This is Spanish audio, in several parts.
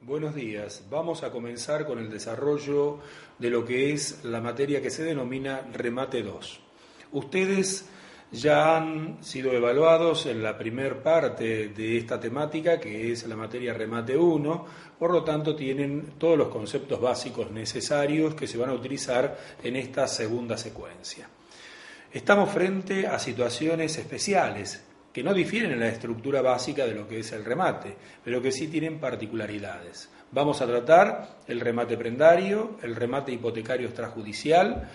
Buenos días. Vamos a comenzar con el desarrollo de lo que es la materia que se denomina remate 2. Ustedes ya han sido evaluados en la primer parte de esta temática, que es la materia remate 1, por lo tanto tienen todos los conceptos básicos necesarios que se van a utilizar en esta segunda secuencia. Estamos frente a situaciones especiales que no difieren en la estructura básica de lo que es el remate, pero que sí tienen particularidades. Vamos a tratar el remate prendario, el remate hipotecario extrajudicial,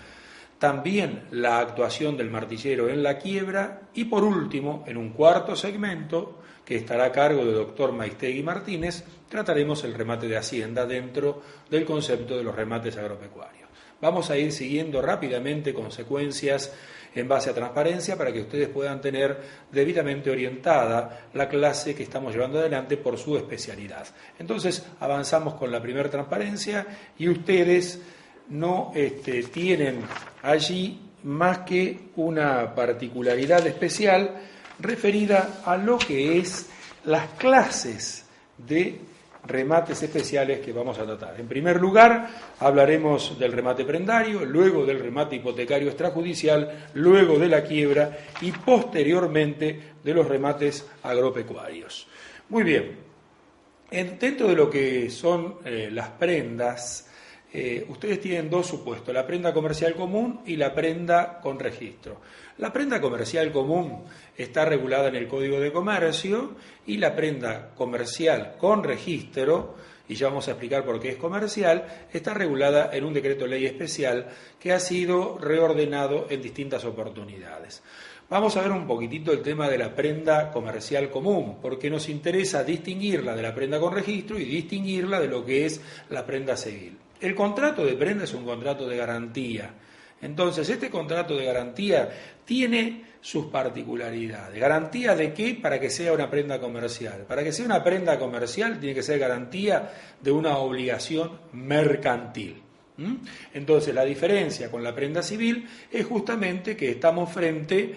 también la actuación del martillero en la quiebra y por último, en un cuarto segmento, que estará a cargo del doctor Maistegui Martínez, trataremos el remate de hacienda dentro del concepto de los remates agropecuarios. Vamos a ir siguiendo rápidamente consecuencias en base a transparencia para que ustedes puedan tener debidamente orientada la clase que estamos llevando adelante por su especialidad. Entonces avanzamos con la primera transparencia y ustedes no tienen allí más que una particularidad especial referida a lo que es las clases de remates especiales que vamos a tratar. En primer lugar, hablaremos del remate prendario, luego del remate hipotecario extrajudicial, luego de la quiebra y posteriormente de los remates agropecuarios. Muy bien, dentro de lo que son las prendas, ustedes tienen dos supuestos, la prenda comercial común y la prenda con registro. La prenda comercial común está regulada en el Código de Comercio y la prenda comercial con registro, y ya vamos a explicar por qué es comercial, está regulada en un decreto ley especial que ha sido reordenado en distintas oportunidades. Vamos a ver un poquitito el tema de la prenda comercial común, porque nos interesa distinguirla de la prenda con registro y distinguirla de lo que es la prenda civil. El contrato de prenda es un contrato de garantía. Entonces, este contrato de garantía tiene sus particularidades. ¿Garantía de qué? Para que sea una prenda comercial. Para que sea una prenda comercial tiene que ser garantía de una obligación mercantil. Entonces, la diferencia con la prenda civil es justamente que estamos frente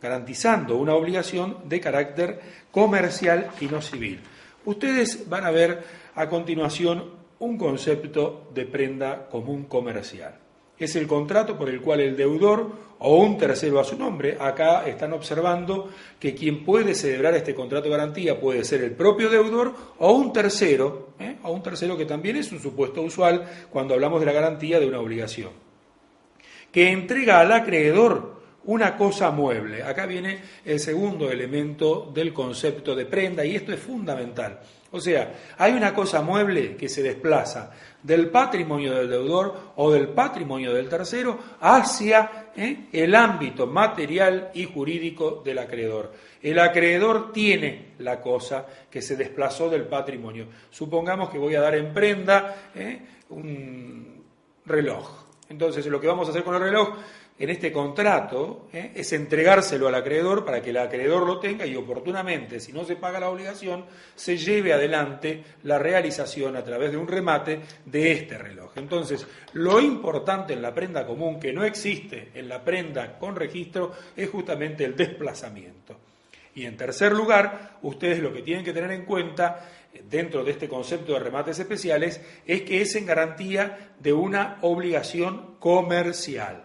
garantizando una obligación de carácter comercial y no civil. Ustedes van a ver a continuación un concepto de prenda común comercial. Es el contrato por el cual el deudor o un tercero a su nombre, acá están observando que quien puede celebrar este contrato de garantía puede ser el propio deudor o un tercero que también es un supuesto usual cuando hablamos de la garantía de una obligación, que entrega al acreedor una cosa mueble. Acá viene el segundo elemento del concepto de prenda y esto es fundamental. O sea, hay una cosa mueble que se desplaza del patrimonio del deudor o del patrimonio del tercero hacia el ámbito material y jurídico del acreedor. El acreedor tiene la cosa que se desplazó del patrimonio. Supongamos que voy a dar en prenda un reloj. Entonces, lo que vamos a hacer con el reloj en este contrato es entregárselo al acreedor para que el acreedor lo tenga y oportunamente, si no se paga la obligación, se lleve adelante la realización a través de un remate de este reloj. Entonces, lo importante en la prenda común, que no existe en la prenda con registro, es justamente el desplazamiento. Y en tercer lugar, ustedes lo que tienen que tener en cuenta dentro de este concepto de remates especiales es que es en garantía de una obligación comercial.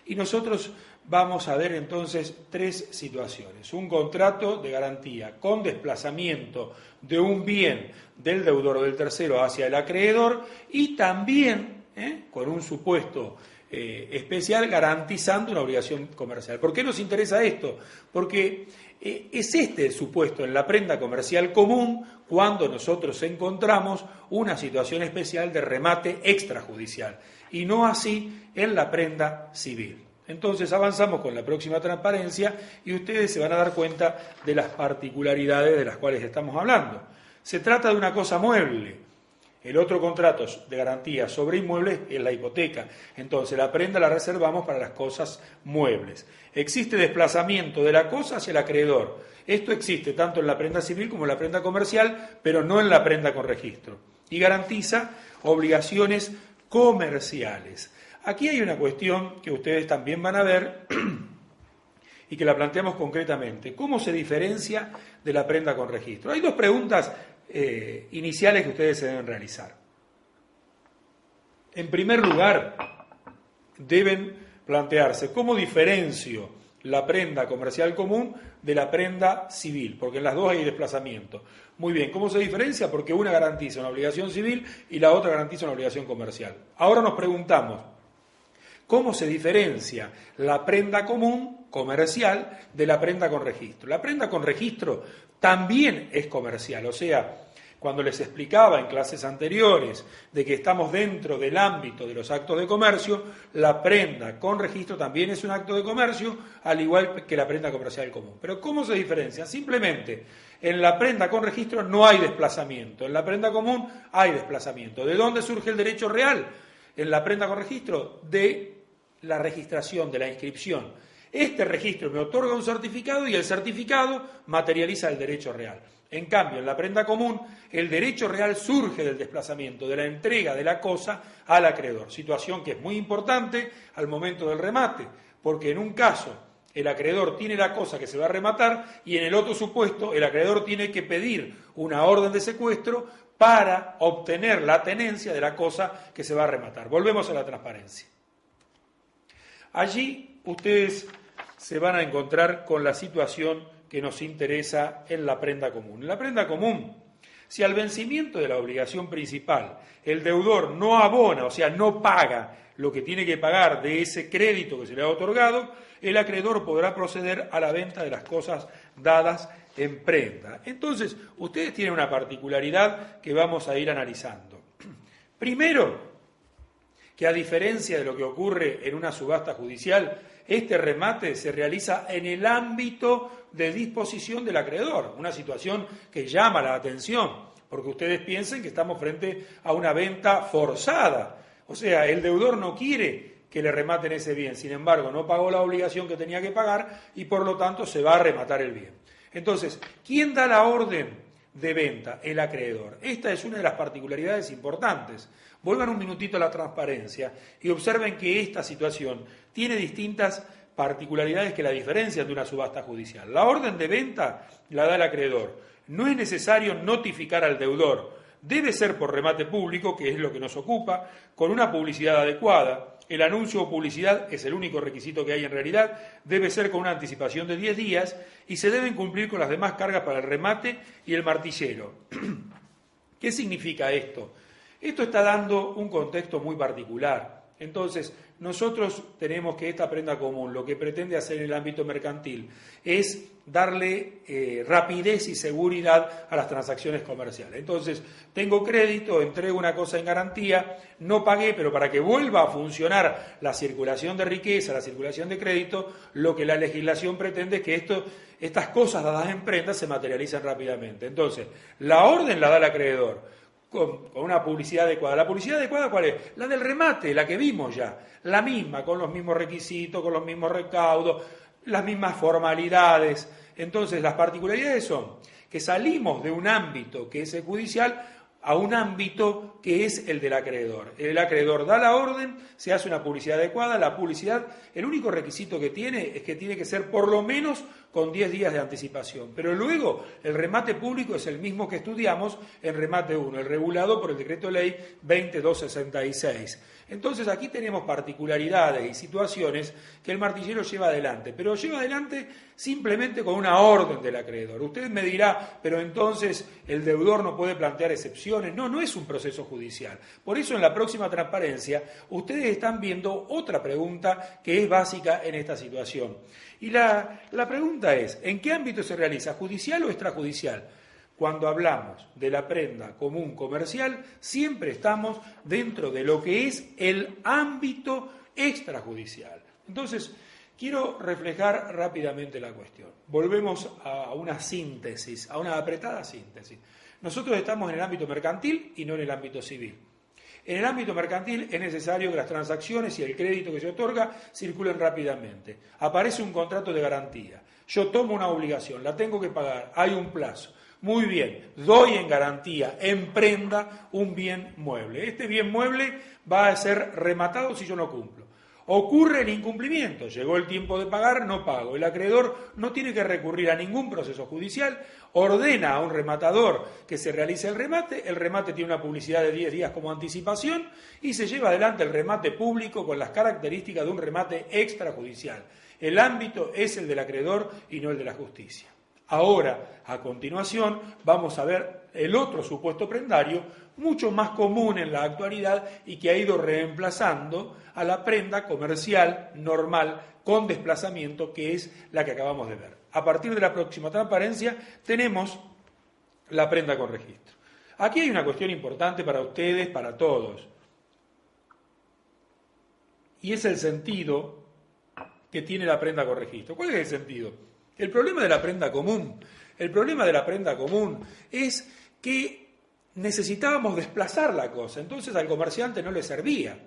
Y nosotros vamos a ver entonces tres situaciones. Un contrato de garantía con desplazamiento de un bien del deudor o del tercero hacia el acreedor y también con un supuesto especial garantizando una obligación comercial. ¿Por qué nos interesa esto? Porque es este el supuesto en la prenda comercial común cuando nosotros encontramos una situación especial de remate extrajudicial y no así en la prenda civil. Entonces avanzamos con la próxima transparencia y ustedes se van a dar cuenta de las particularidades de las cuales estamos hablando. Se trata de una cosa mueble. El otro contrato de garantía sobre inmuebles es la hipoteca. Entonces la prenda la reservamos para las cosas muebles. Existe desplazamiento de la cosa hacia el acreedor. Esto existe tanto en la prenda civil como en la prenda comercial, pero no en la prenda con registro. Y garantiza obligaciones comerciales. Aquí hay una cuestión que ustedes también van a ver y que la planteamos concretamente. ¿Cómo se diferencia de la prenda con registro? Hay dos preguntas iniciales que ustedes se deben realizar. En primer lugar, deben plantearse cómo diferencio la prenda comercial común de la prenda civil, porque en las dos hay desplazamiento. Muy bien, ¿cómo se diferencia? Porque una garantiza una obligación civil y la otra garantiza una obligación comercial. Ahora nos preguntamos, ¿cómo se diferencia la prenda común comercial de la prenda con registro? La prenda con registro también es comercial, o sea, cuando les explicaba en clases anteriores de que estamos dentro del ámbito de los actos de comercio, la prenda con registro también es un acto de comercio, al igual que la prenda comercial común. Pero ¿cómo se diferencia? Simplemente, en la prenda con registro no hay desplazamiento, en la prenda común hay desplazamiento. ¿De dónde surge el derecho real? En la prenda con registro, de la registración, de la inscripción. Este registro me otorga un certificado y el certificado materializa el derecho real. En cambio, en la prenda común, el derecho real surge del desplazamiento, de la entrega de la cosa al acreedor. Situación que es muy importante al momento del remate, porque en un caso el acreedor tiene la cosa que se va a rematar y en el otro supuesto el acreedor tiene que pedir una orden de secuestro para obtener la tenencia de la cosa que se va a rematar. Volvemos a la transparencia. Allí ustedes se van a encontrar con la situación que nos interesa en la prenda común. En la prenda común, si al vencimiento de la obligación principal el deudor no abona, o sea, no paga lo que tiene que pagar de ese crédito que se le ha otorgado, el acreedor podrá proceder a la venta de las cosas dadas en prenda. Entonces, ustedes tienen una particularidad que vamos a ir analizando. Primero, que a diferencia de lo que ocurre en una subasta judicial, este remate se realiza en el ámbito de disposición del acreedor, una situación que llama la atención, porque ustedes piensen que estamos frente a una venta forzada, o sea, el deudor no quiere que le rematen ese bien, sin embargo, no pagó la obligación que tenía que pagar y por lo tanto se va a rematar el bien. Entonces, ¿quién da la orden de venta? El acreedor. Esta es una de las particularidades importantes. Vuelvan un minutito a la transparencia y observen que esta situación tiene distintas particularidades que la diferencian de una subasta judicial. La orden de venta la da el acreedor. No es necesario notificar al deudor. Debe ser por remate público, que es lo que nos ocupa, con una publicidad adecuada. El anuncio o publicidad es el único requisito que hay en realidad. Debe ser con una anticipación de 10 días y se deben cumplir con las demás cargas para el remate y el martillero. ¿Qué significa esto? Esto está dando un contexto muy particular. Entonces, nosotros tenemos que esta prenda común, lo que pretende hacer en el ámbito mercantil, es darle rapidez y seguridad a las transacciones comerciales. Entonces, tengo crédito, entrego una cosa en garantía, no pagué, pero para que vuelva a funcionar la circulación de riqueza, la circulación de crédito, lo que la legislación pretende es que estas cosas dadas en prenda se materialicen rápidamente. Entonces, la orden la da el acreedor, con una publicidad adecuada. ¿La publicidad adecuada cuál es? La del remate, la que vimos ya, la misma, con los mismos requisitos, con los mismos recaudos, las mismas formalidades. Entonces, las particularidades son que salimos de un ámbito que es el judicial a un ámbito que es el del acreedor. El acreedor da la orden, se hace una publicidad adecuada, la publicidad, el único requisito que tiene es que tiene que ser por lo menos con 10 días de anticipación. Pero luego el remate público es el mismo que estudiamos en remate 1, el regulado por el Decreto Ley 2266. Entonces aquí tenemos particularidades y situaciones que el martillero lleva adelante, pero lleva adelante simplemente con una orden del acreedor. Usted me dirá, pero entonces el deudor no puede plantear excepciones. No, no es un proceso judicial. Por eso en la próxima transparencia ustedes están viendo otra pregunta que es básica en esta situación. Y la pregunta es, ¿en qué ámbito se realiza? ¿Judicial o extrajudicial? Cuando hablamos de la prenda común comercial, siempre estamos dentro de lo que es el ámbito extrajudicial. Entonces, quiero reflejar rápidamente la cuestión. Volvemos a una síntesis, a una apretada síntesis. Nosotros estamos en el ámbito mercantil y no en el ámbito civil. En el ámbito mercantil es necesario que las transacciones y el crédito que se otorga circulen rápidamente. Aparece un contrato de garantía. Yo tomo una obligación, la tengo que pagar, hay un plazo. Muy bien, doy en garantía, en prenda, un bien mueble. Este bien mueble va a ser rematado si yo no cumplo. Ocurre el incumplimiento, llegó el tiempo de pagar, no pago. El acreedor no tiene que recurrir a ningún proceso judicial, ordena a un rematador que se realice el remate tiene una publicidad de 10 días como anticipación y se lleva adelante el remate público con las características de un remate extrajudicial. El ámbito es el del acreedor y no el de la justicia. Ahora, a continuación, vamos a ver el otro supuesto prendario, mucho más común en la actualidad y que ha ido reemplazando a la prenda comercial normal con desplazamiento, que es la que acabamos de ver. A partir de la próxima transparencia tenemos la prenda con registro. Aquí hay una cuestión importante para ustedes, para todos, y es el sentido que tiene la prenda con registro. ¿Cuál es el sentido? El problema de la prenda común es que necesitábamos desplazar la cosa, entonces al comerciante no le servía.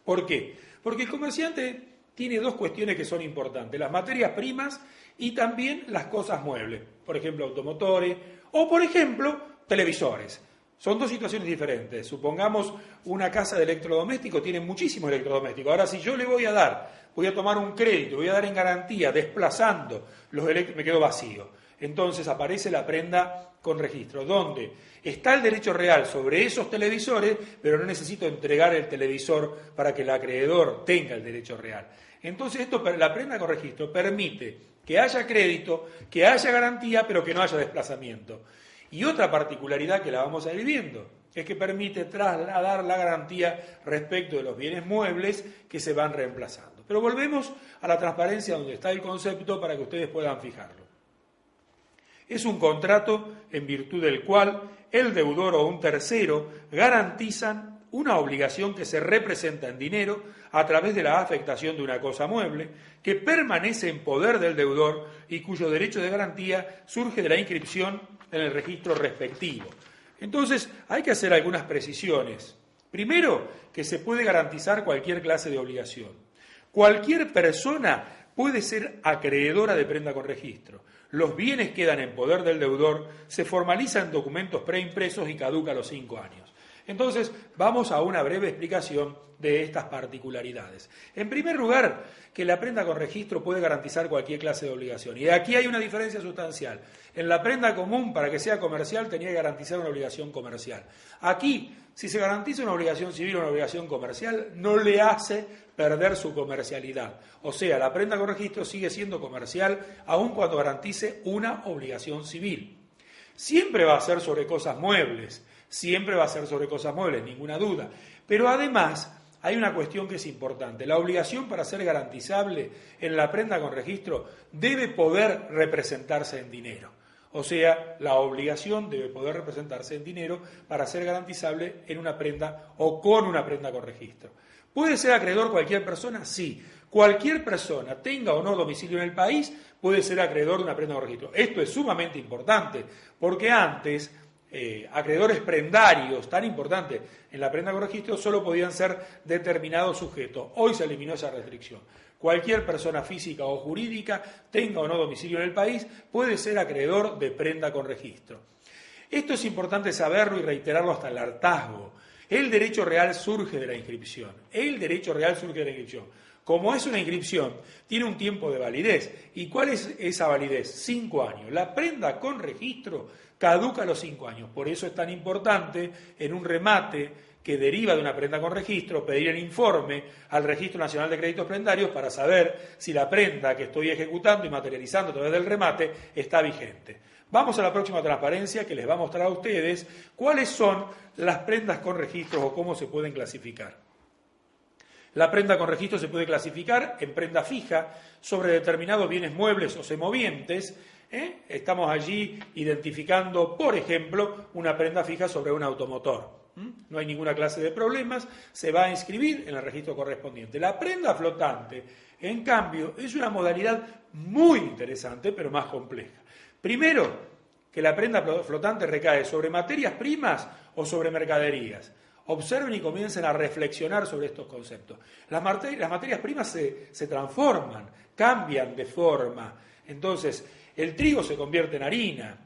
¿Por qué? Porque el comerciante tiene dos cuestiones que son importantes, las materias primas y también las cosas muebles, por ejemplo automotores o por ejemplo televisores. Son dos situaciones diferentes. Supongamos una casa de electrodomésticos, tiene muchísimos electrodomésticos. Ahora, si yo le voy a tomar un crédito, voy a dar en garantía, desplazando los electrodomésticos, me quedo vacío. Entonces aparece la prenda con registro, donde está el derecho real sobre esos televisores, pero no necesito entregar el televisor para que el acreedor tenga el derecho real. Entonces la prenda con registro permite que haya crédito, que haya garantía, pero que no haya desplazamiento. Y otra particularidad que la vamos a ir viendo es que permite trasladar la garantía respecto de los bienes muebles que se van reemplazando. Pero volvemos a la transparencia donde está el concepto para que ustedes puedan fijarlo. Es un contrato en virtud del cual el deudor o un tercero garantizan una obligación que se representa en dinero a través de la afectación de una cosa mueble que permanece en poder del deudor y cuyo derecho de garantía surge de la inscripción en el registro respectivo. Entonces, hay que hacer algunas precisiones. Primero, que se puede garantizar cualquier clase de obligación. Cualquier persona puede ser acreedora de prenda con registro. Los bienes quedan en poder del deudor, se formalizan documentos preimpresos y caduca a los 5 años. Entonces, vamos a una breve explicación de estas particularidades. En primer lugar, que la prenda con registro puede garantizar cualquier clase de obligación. Y aquí hay una diferencia sustancial. En la prenda común, para que sea comercial, tenía que garantizar una obligación comercial. Aquí, si se garantiza una obligación civil o una obligación comercial, no le hace perder su comercialidad. O sea, la prenda con registro sigue siendo comercial aun cuando garantice una obligación civil. Siempre va a ser sobre cosas muebles, ninguna duda. Pero además hay una cuestión que es importante. La obligación para ser garantizable en la prenda con registro debe poder representarse en dinero. O sea, la obligación debe poder representarse en dinero para ser garantizable en una prenda o con una prenda con registro. ¿Puede ser acreedor cualquier persona? Sí. Cualquier persona, tenga o no domicilio en el país, puede ser acreedor de una prenda con registro. Esto es sumamente importante, porque antes acreedores prendarios, tan importantes en la prenda con registro, solo podían ser determinados sujetos. Hoy se eliminó esa restricción. Cualquier persona física o jurídica, tenga o no domicilio en el país, puede ser acreedor de prenda con registro. Esto es importante saberlo y reiterarlo hasta el hartazgo. El derecho real surge de la inscripción. Como es una inscripción, tiene un tiempo de validez. ¿Y cuál es esa validez? 5 años. La prenda con registro caduca a los 5 años. Por eso es tan importante en un remate que deriva de una prenda con registro pedir el informe al Registro Nacional de Créditos Prendarios para saber si la prenda que estoy ejecutando y materializando a través del remate está vigente. Vamos a la próxima transparencia que les va a mostrar a ustedes cuáles son las prendas con registros o cómo se pueden clasificar. La prenda con registro se puede clasificar en prenda fija sobre determinados bienes muebles o semovientes. Estamos allí identificando, por ejemplo, una prenda fija sobre un automotor. No hay ninguna clase de problemas, se va a inscribir en el registro correspondiente. La prenda flotante, en cambio, es una modalidad muy interesante, pero más compleja. Primero, que la prenda flotante recae sobre materias primas o sobre mercaderías. Observen y comiencen a reflexionar sobre estos conceptos. Las materias primas se transforman, cambian de forma. Entonces, el trigo se convierte en harina,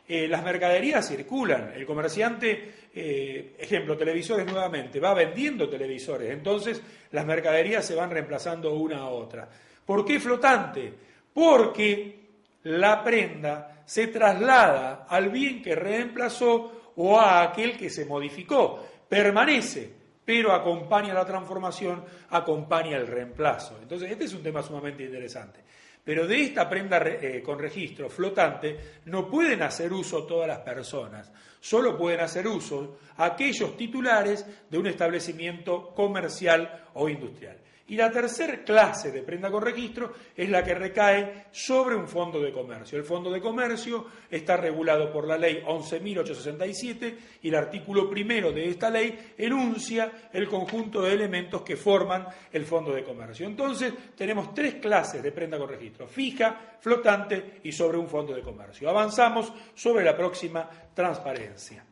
las mercaderías circulan, el comerciante, ejemplo, televisores nuevamente, va vendiendo televisores, entonces las mercaderías se van reemplazando una a otra. ¿Por qué flotante? Porque la prenda se traslada al bien que reemplazó o a aquel que se modificó, permanece, pero acompaña la transformación, acompaña el reemplazo. Entonces, este es un tema sumamente interesante. Pero de esta prenda con registro flotante no pueden hacer uso todas las personas, solo pueden hacer uso aquellos titulares de un establecimiento comercial o industrial. Y la tercera clase de prenda con registro es la que recae sobre un fondo de comercio. El fondo de comercio está regulado por la ley 11.867 y el artículo primero de esta ley enuncia el conjunto de elementos que forman el fondo de comercio. Entonces tenemos tres clases de prenda con registro: fija, flotante y sobre un fondo de comercio. Avanzamos sobre la próxima transparencia.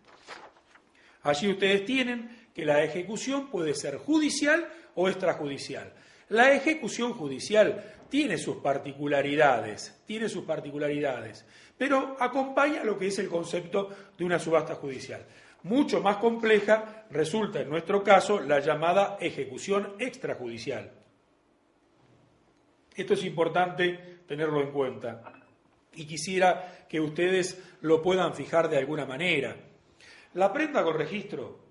Allí ustedes tienen que la ejecución puede ser judicial o extrajudicial. La ejecución judicial tiene sus particularidades, pero acompaña lo que es el concepto de una subasta judicial. Mucho más compleja resulta en nuestro caso la llamada ejecución extrajudicial. Esto es importante tenerlo en cuenta y quisiera que ustedes lo puedan fijar de alguna manera. La prenda con registro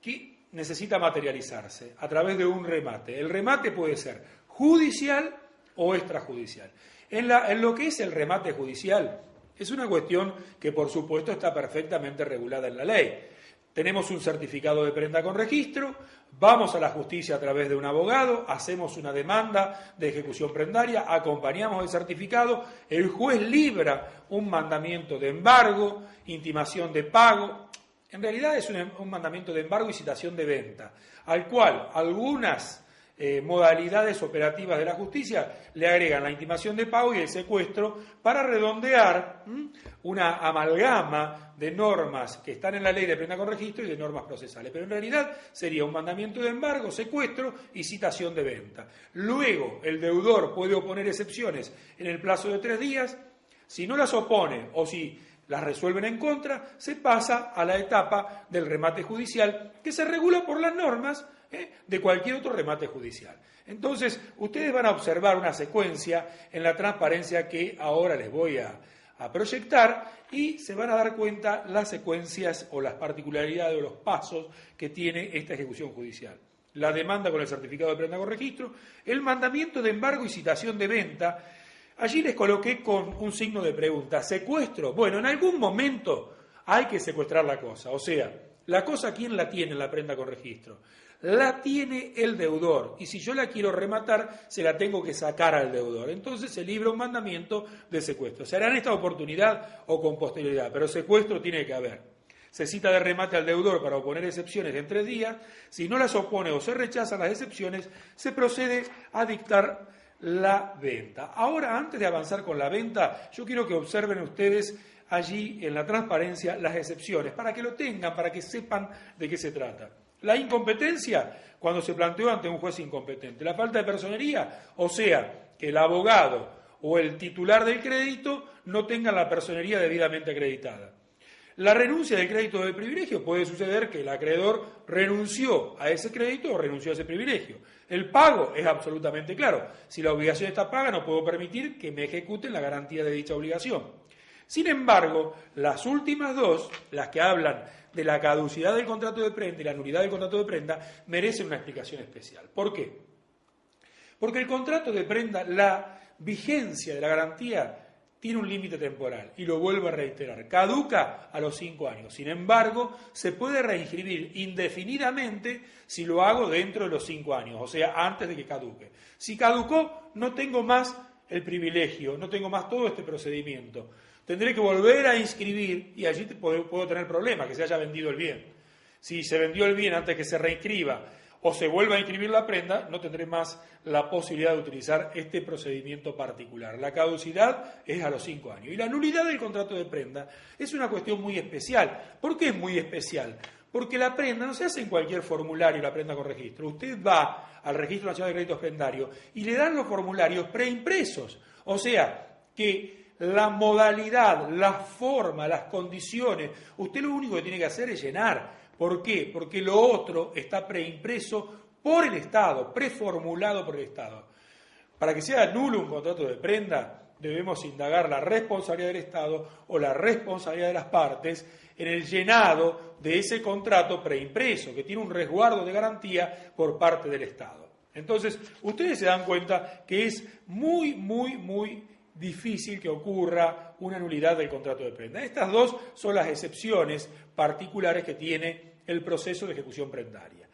que necesita materializarse a través de un remate. El remate puede ser judicial o extrajudicial. En lo que es el remate judicial, es una cuestión que por supuesto está perfectamente regulada en la ley. Tenemos un certificado de prenda con registro, vamos a la justicia a través de un abogado, hacemos una demanda de ejecución prendaria, acompañamos el certificado, el juez libra un mandamiento de embargo, intimación de pago. En realidad es un mandamiento de embargo y citación de venta, al cual algunas modalidades operativas de la justicia le agregan la intimación de pago y el secuestro para redondear una amalgama de normas que están en la ley de prenda con registro y de normas procesales. Pero en realidad sería un mandamiento de embargo, secuestro y citación de venta. Luego, el deudor puede oponer excepciones en el plazo de 3 días. Si no las opone o si las resuelven en contra, se pasa a la etapa del remate judicial, que se regula por las normas de cualquier otro remate judicial. Entonces, ustedes van a observar una secuencia en la transparencia que ahora les voy a proyectar y se van a dar cuenta las secuencias o las particularidades o los pasos que tiene esta ejecución judicial. La demanda con el certificado de prenda con registro, el mandamiento de embargo y citación de venta. Allí les coloqué con un signo de pregunta. ¿Secuestro? Bueno, en algún momento hay que secuestrar la cosa. O sea, la cosa, ¿quién la tiene en la prenda con registro? La tiene el deudor. Y si yo la quiero rematar, se la tengo que sacar al deudor. Entonces se libra un mandamiento de secuestro. Se hará en esta oportunidad o con posterioridad, pero secuestro tiene que haber. Se cita de remate al deudor para oponer excepciones en 3 días. Si no las opone o se rechazan las excepciones, se procede a dictar la venta. Ahora, antes de avanzar con la venta, yo quiero que observen ustedes allí en la transparencia las excepciones, para que lo tengan, para que sepan de qué se trata. La incompetencia, cuando se planteó ante un juez incompetente. La falta de personería, o sea, que el abogado o el titular del crédito no tengan la personería debidamente acreditada. La renuncia del crédito de privilegio, puede suceder que el acreedor renunció a ese crédito o renunció a ese privilegio. El pago es absolutamente claro. Si la obligación está paga, no puedo permitir que me ejecuten la garantía de dicha obligación. Sin embargo, las últimas dos, las que hablan de la caducidad del contrato de prenda y la nulidad del contrato de prenda, merecen una explicación especial. ¿Por qué? Porque el contrato de prenda, la vigencia de la garantía tiene un límite temporal, y lo vuelvo a reiterar, caduca a los 5 años. Sin embargo, se puede reinscribir indefinidamente si lo hago dentro de los 5 años, o sea, antes de que caduque. Si caducó, no tengo más el privilegio, no tengo más todo este procedimiento. Tendré que volver a inscribir y allí puedo tener problemas, que se haya vendido el bien. Si se vendió el bien antes que se reinscriba o se vuelva a inscribir la prenda, no tendré más la posibilidad de utilizar este procedimiento particular. La caducidad es a los 5 años. Y la nulidad del contrato de prenda es una cuestión muy especial. ¿Por qué es muy especial? Porque la prenda no se hace en cualquier formulario, la prenda con registro. Usted va al Registro Nacional de Créditos Prendarios y le dan los formularios preimpresos. O sea, que la modalidad, la forma, las condiciones. Usted lo único que tiene que hacer es llenar. ¿Por qué? Porque lo otro está preimpreso por el Estado, preformulado por el Estado. Para que sea nulo un contrato de prenda, debemos indagar la responsabilidad del Estado o la responsabilidad de las partes en el llenado de ese contrato preimpreso, que tiene un resguardo de garantía por parte del Estado. Entonces, ustedes se dan cuenta que es muy difícil que ocurra una nulidad del contrato de prenda. Estas dos son las excepciones particulares que tiene el proceso de ejecución prendaria.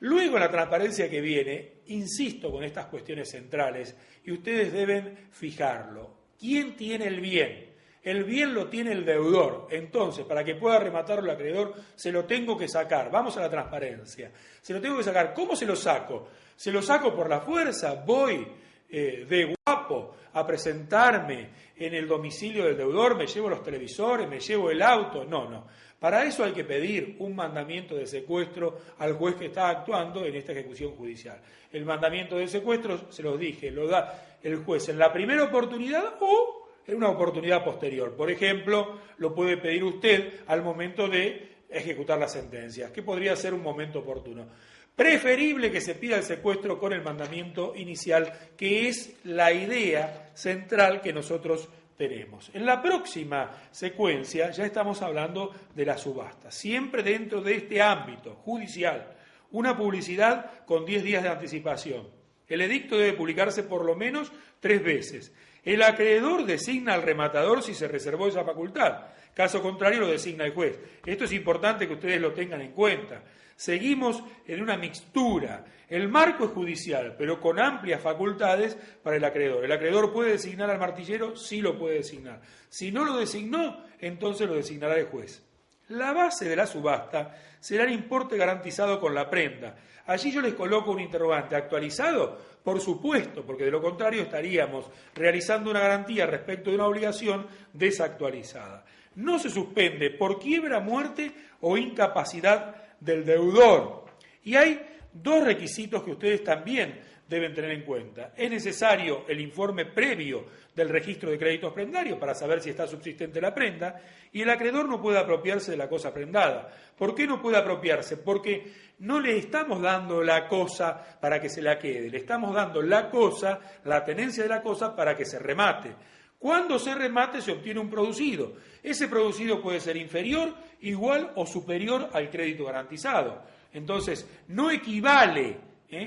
Luego, en la transparencia que viene, insisto con estas cuestiones centrales y ustedes deben fijarlo. ¿Quién tiene el bien? El bien lo tiene el deudor. Entonces, para que pueda rematarlo el acreedor, se lo tengo que sacar. Vamos a la transparencia. Se lo tengo que sacar. ¿Cómo se lo saco? ¿Se lo saco por la fuerza? Voy de guapo a presentarme en el domicilio del deudor, me llevo los televisores, me llevo el auto. No. Para eso hay que pedir un mandamiento de secuestro al juez que está actuando en esta ejecución judicial. El mandamiento de secuestro, se los dije, lo da el juez en la primera oportunidad o en una oportunidad posterior. Por ejemplo, lo puede pedir usted al momento de ejecutar las sentencias, que podría ser un momento oportuno. Preferible que se pida el secuestro con el mandamiento inicial, que es la idea central que nosotros tenemos. En la próxima secuencia ya estamos hablando de la subasta, siempre dentro de este ámbito judicial, una publicidad con 10 días de anticipación. El edicto debe publicarse por lo menos 3 veces. El acreedor designa al rematador si se reservó esa facultad, caso contrario lo designa el juez. Esto es importante que ustedes lo tengan en cuenta. Seguimos en una mixtura. El marco es judicial, pero con amplias facultades para el acreedor. ¿El acreedor puede designar al martillero? Sí lo puede designar. Si no lo designó, entonces lo designará el juez. La base de la subasta será el importe garantizado con la prenda. Allí yo les coloco un interrogante. ¿Actualizado? Por supuesto, porque de lo contrario estaríamos realizando una garantía respecto de una obligación desactualizada. No se suspende por quiebra, muerte o incapacidad del deudor. Y hay 2 requisitos que ustedes también deben tener en cuenta. Es necesario el informe previo del registro de créditos prendarios para saber si está subsistente la prenda, y el acreedor no puede apropiarse de la cosa prendada. ¿Por qué no puede apropiarse? Porque no le estamos dando la cosa para que se la quede, le estamos dando la cosa, la tenencia de la cosa para que se remate. Cuando se remate se obtiene un producido. Ese producido puede ser inferior, igual o superior al crédito garantizado. Entonces, no equivale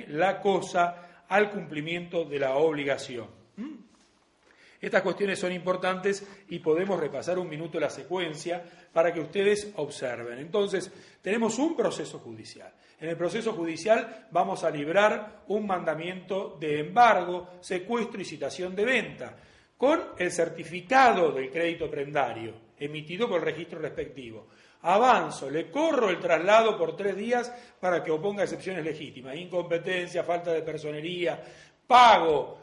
la cosa al cumplimiento de la obligación. Estas cuestiones son importantes y podemos repasar un minuto la secuencia para que ustedes observen. Entonces, tenemos un proceso judicial. En el proceso judicial vamos a librar un mandamiento de embargo, secuestro y citación de venta, con el certificado del crédito prendario, emitido por el registro respectivo. Avanzo, le corro el traslado por 3 días para que oponga excepciones legítimas, incompetencia, falta de personería, pago.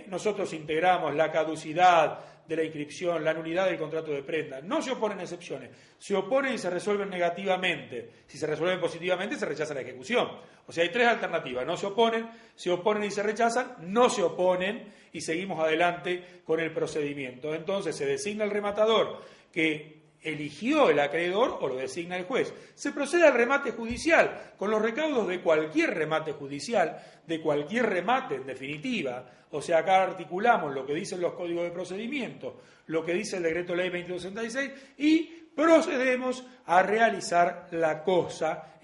Nosotros integramos la caducidad de la inscripción, la nulidad del contrato de prenda. No se oponen excepciones, se oponen y se resuelven negativamente. Si se resuelven positivamente, se rechaza la ejecución. O sea, hay 3 alternativas: no se oponen y se rechazan, no se oponen y seguimos adelante con el procedimiento. Entonces se designa el rematador que eligió el acreedor o lo designa el juez. Se procede al remate judicial, con los recaudos de cualquier remate judicial, de cualquier remate en definitiva. O sea, acá articulamos lo que dicen los códigos de procedimiento, lo que dice el decreto ley 2266 y procedemos a realizar la cosa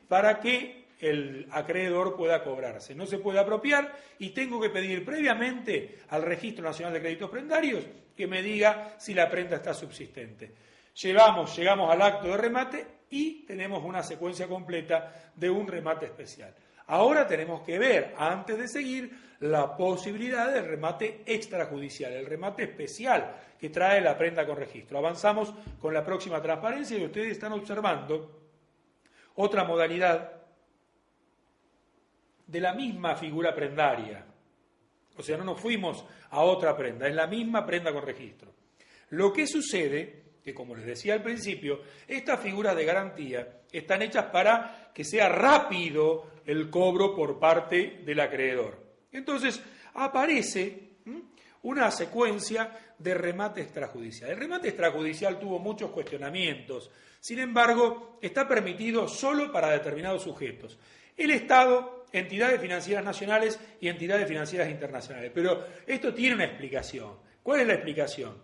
para que el acreedor pueda cobrarse. No se puede apropiar y tengo que pedir previamente al Registro Nacional de Créditos Prendarios que me diga si la prenda está subsistente. Llegamos al acto de remate y tenemos una secuencia completa de un remate especial. Ahora tenemos que ver, antes de seguir, la posibilidad del remate extrajudicial, el remate especial que trae la prenda con registro. Avanzamos con la próxima transparencia y ustedes están observando otra modalidad de la misma figura prendaria. O sea, no nos fuimos a otra prenda, es la misma prenda con registro. Lo que sucede, que como les decía al principio, estas figuras de garantía están hechas para que sea rápido el cobro por parte del acreedor. Entonces, aparece una secuencia de remate extrajudicial. El remate extrajudicial tuvo muchos cuestionamientos, sin embargo, está permitido solo para determinados sujetos. El Estado, entidades financieras nacionales y entidades financieras internacionales. Pero esto tiene una explicación. ¿Cuál es la explicación?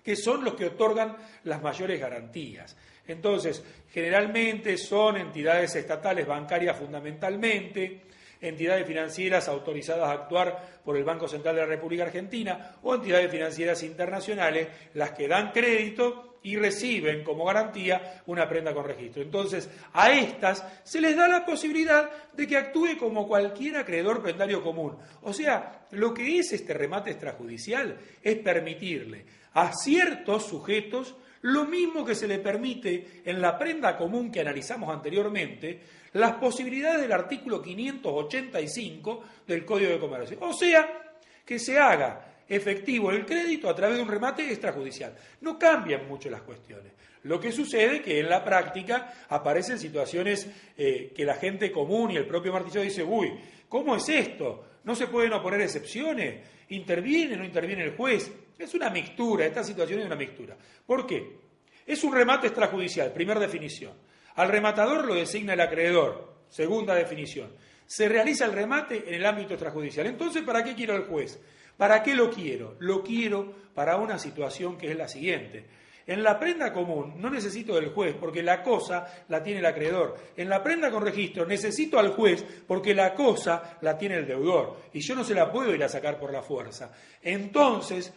Que son los que otorgan las mayores garantías. Entonces, generalmente son entidades estatales bancarias fundamentalmente, entidades financieras autorizadas a actuar por el Banco Central de la República Argentina o entidades financieras internacionales las que dan crédito y reciben como garantía una prenda con registro. Entonces, a estas se les da la posibilidad de que actúe como cualquier acreedor prendario común. O sea, lo que es este remate extrajudicial es permitirle a ciertos sujetos lo mismo que se le permite en la prenda común que analizamos anteriormente, las posibilidades del artículo 585 del Código de Comercio. O sea, que se haga efectivo el crédito a través de un remate extrajudicial. No cambian mucho las cuestiones. Lo que sucede es que en la práctica aparecen situaciones que la gente común y el propio Martillero dice, uy, ¿cómo es esto? ¿No se pueden oponer excepciones? ¿Interviene o no interviene el juez? Es una mixtura, esta situación es una mixtura. ¿Por qué? Es un remate extrajudicial, primera definición. Al rematador lo designa el acreedor, segunda definición. Se realiza el remate en el ámbito extrajudicial. Entonces, ¿para qué quiero al juez? ¿Para qué lo quiero? Lo quiero para una situación que es la siguiente. En la prenda común no necesito del juez porque la cosa la tiene el acreedor. En la prenda con registro necesito al juez porque la cosa la tiene el deudor. Y yo no se la puedo ir a sacar por la fuerza. Entonces,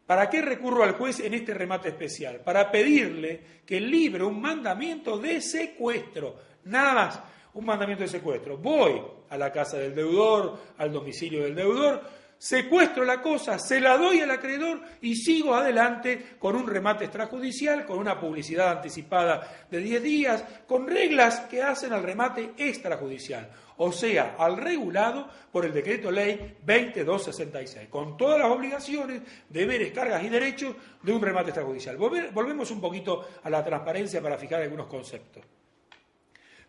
¿para qué recurro al juez en este remate especial? Para pedirle que libre un mandamiento de secuestro. Nada más, un mandamiento de secuestro. Voy a la casa del deudor, al domicilio del deudor, secuestro la cosa, se la doy al acreedor y sigo adelante con un remate extrajudicial, con una publicidad anticipada de 10 días, con reglas que hacen al remate extrajudicial, o sea, al regulado por el Decreto Ley 2266, con todas las obligaciones, deberes, cargas y derechos de un remate extrajudicial. Volvemos un poquito a la transparencia para fijar algunos conceptos.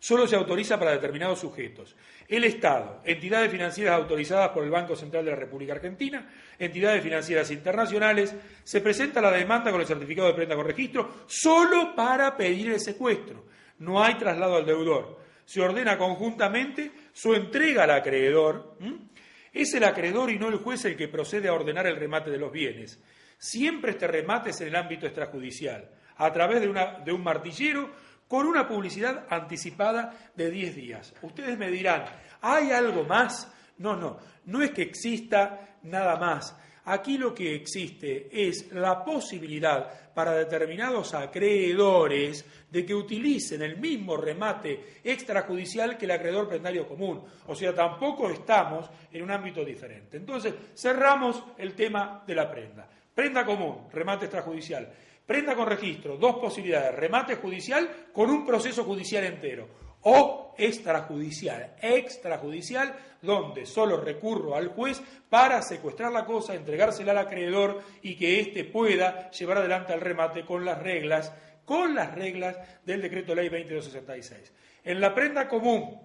Solo se autoriza para determinados sujetos. El Estado, entidades financieras autorizadas por el Banco Central de la República Argentina, entidades financieras internacionales, se presenta la demanda con el certificado de prenda con registro solo para pedir el secuestro. No hay traslado al deudor. Se ordena conjuntamente su entrega al acreedor. Es el acreedor y no el juez el que procede a ordenar el remate de los bienes. Siempre este remate es en el ámbito extrajudicial, a través de un martillero, con una publicidad anticipada de 10 días. Ustedes me dirán, ¿hay algo más? No es que exista nada más. Aquí lo que existe es la posibilidad para determinados acreedores de que utilicen el mismo remate extrajudicial que el acreedor prendario común. O sea, tampoco estamos en un ámbito diferente. Entonces, cerramos el tema de la prenda. Prenda común, remate extrajudicial. Prenda con registro, dos posibilidades, remate judicial con un proceso judicial entero o extrajudicial, donde solo recurro al juez para secuestrar la cosa, entregársela al acreedor y que éste pueda llevar adelante el remate con las reglas del Decreto Ley 2266. En la prenda común,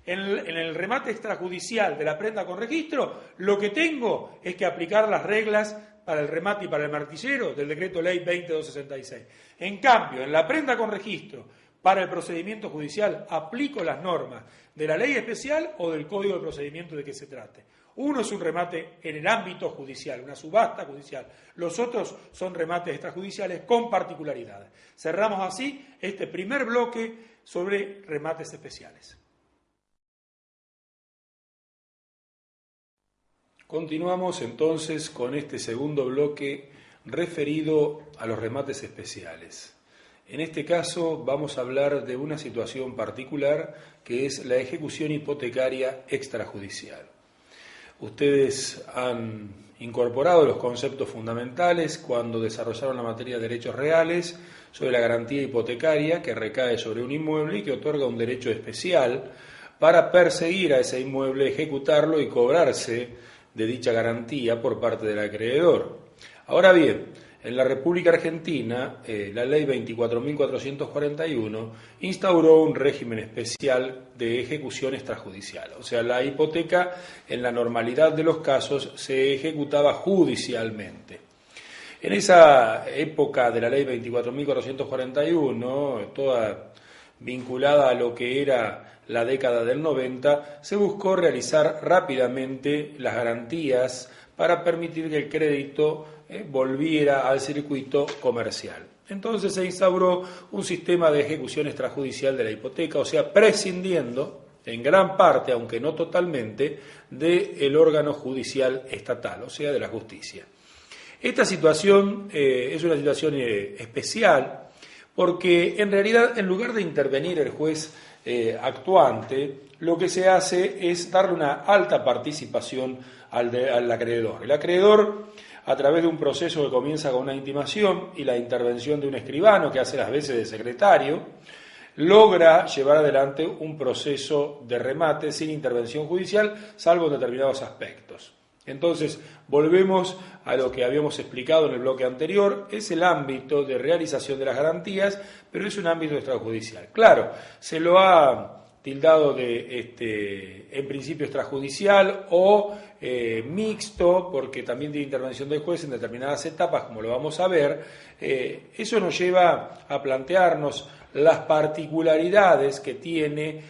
en el remate extrajudicial de la prenda con registro, lo que tengo es que aplicar las reglas para el remate y para el martillero del Decreto Ley 2266. En cambio, en la prenda con registro, para el procedimiento judicial, aplico las normas de la ley especial o del Código de Procedimiento de que se trate. Uno es un remate en el ámbito judicial, una subasta judicial. Los otros son remates extrajudiciales con particularidades. Cerramos así este primer bloque sobre remates especiales. Continuamos entonces con este segundo bloque referido a los remates especiales. En este caso vamos a hablar de una situación particular que es la ejecución hipotecaria extrajudicial. Ustedes han incorporado los conceptos fundamentales cuando desarrollaron la materia de derechos reales sobre la garantía hipotecaria que recae sobre un inmueble y que otorga un derecho especial para perseguir a ese inmueble, ejecutarlo y cobrarse de dicha garantía por parte del acreedor. Ahora bien, en la República Argentina, la ley 24.441 instauró un régimen especial de ejecución extrajudicial. O sea, la hipoteca, en la normalidad de los casos, se ejecutaba judicialmente. En esa época de la ley 24.441, toda vinculada a lo que era la década del 90, se buscó realizar rápidamente las garantías para permitir que el crédito volviera al circuito comercial. Entonces se instauró un sistema de ejecución extrajudicial de la hipoteca, o sea, prescindiendo en gran parte, aunque no totalmente, del órgano judicial estatal, o sea, de la justicia. Esta situación es una situación especial porque en realidad, en lugar de intervenir el juez actuante, lo que se hace es darle una alta participación al acreedor. El acreedor, a través de un proceso que comienza con una intimación y la intervención de un escribano que hace las veces de secretario, logra llevar adelante un proceso de remate sin intervención judicial, salvo en determinados aspectos. Entonces, volvemos a lo que habíamos explicado en el bloque anterior, es el ámbito de realización de las garantías, pero es un ámbito extrajudicial. Claro, se lo ha tildado de, en principio, extrajudicial o mixto, porque también tiene intervención del juez en determinadas etapas, como lo vamos a ver. Eso nos lleva a plantearnos las particularidades que tiene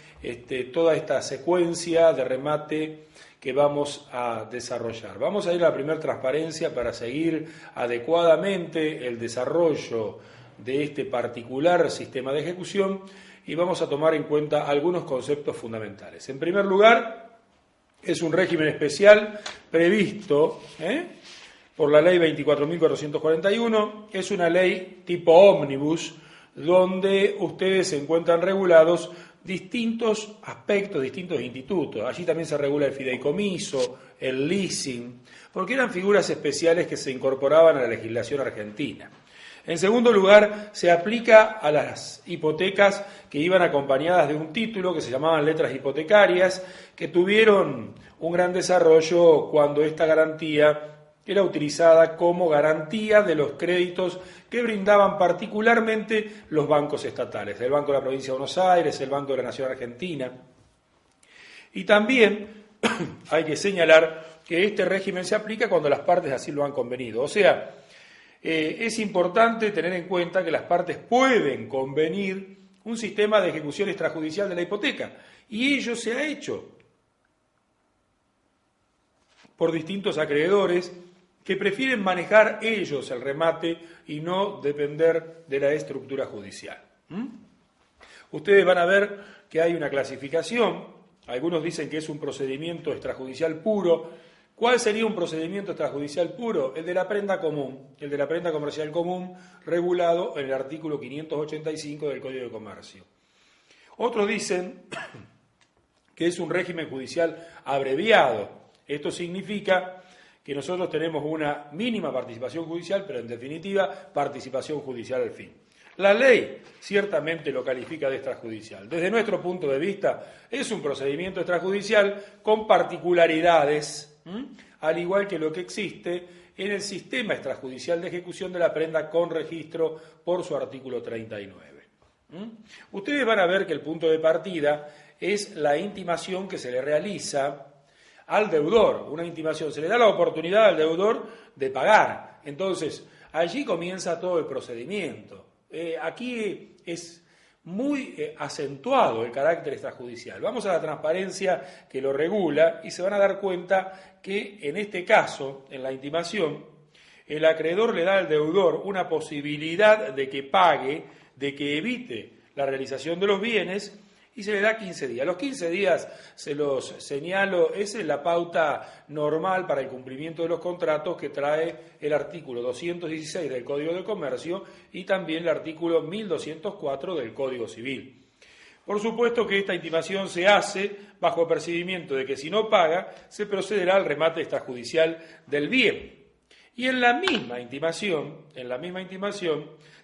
toda esta secuencia de remate que vamos a desarrollar. Vamos a ir a la primera transparencia para seguir adecuadamente el desarrollo de este particular sistema de ejecución y vamos a tomar en cuenta algunos conceptos fundamentales. En primer lugar, es un régimen especial previsto por la ley 24.441, es una ley tipo ómnibus, donde ustedes se encuentran regulados distintos aspectos, distintos institutos. Allí también se regula el fideicomiso, el leasing, porque eran figuras especiales que se incorporaban a la legislación argentina. En segundo lugar, se aplica a las hipotecas que iban acompañadas de un título que se llamaban letras hipotecarias, que tuvieron un gran desarrollo cuando esta garantía era utilizada como garantía de los créditos que brindaban particularmente los bancos estatales, el Banco de la Provincia de Buenos Aires, el Banco de la Nación Argentina. Y también hay que señalar que este régimen se aplica cuando las partes así lo han convenido. O sea, es importante tener en cuenta que las partes pueden convenir un sistema de ejecución extrajudicial de la hipoteca, y ello se ha hecho por distintos acreedores que prefieren manejar ellos el remate y no depender de la estructura judicial. Ustedes van a ver que hay una clasificación, algunos dicen que es un procedimiento extrajudicial puro. ¿Cuál sería un procedimiento extrajudicial puro? El de la prenda común, el de la prenda comercial común, regulado en el artículo 585 del Código de Comercio. Otros dicen que es un régimen judicial abreviado. Esto significa que nosotros tenemos una mínima participación judicial, pero en definitiva participación judicial al fin. La ley ciertamente lo califica de extrajudicial. Desde nuestro punto de vista es un procedimiento extrajudicial con particularidades, al igual que lo que existe en el sistema extrajudicial de ejecución de la prenda con registro por su artículo 39. Ustedes van a ver que el punto de partida es la intimación que se le realiza al deudor, una intimación, se le da la oportunidad al deudor de pagar. Entonces, allí comienza todo el procedimiento. Aquí es muy acentuado el carácter extrajudicial. Vamos a la transparencia que lo regula y se van a dar cuenta que en este caso, en la intimación, el acreedor le da al deudor una posibilidad de que pague, de que evite la realización de los bienes, y se le da 15 días. Los 15 días, se los señalo, esa es la pauta normal para el cumplimiento de los contratos que trae el artículo 216 del Código de Comercio y también el artículo 1204 del Código Civil. Por supuesto que esta intimación se hace bajo el percibimiento de que si no paga, se procederá al remate extrajudicial del bien. Y en la misma intimación,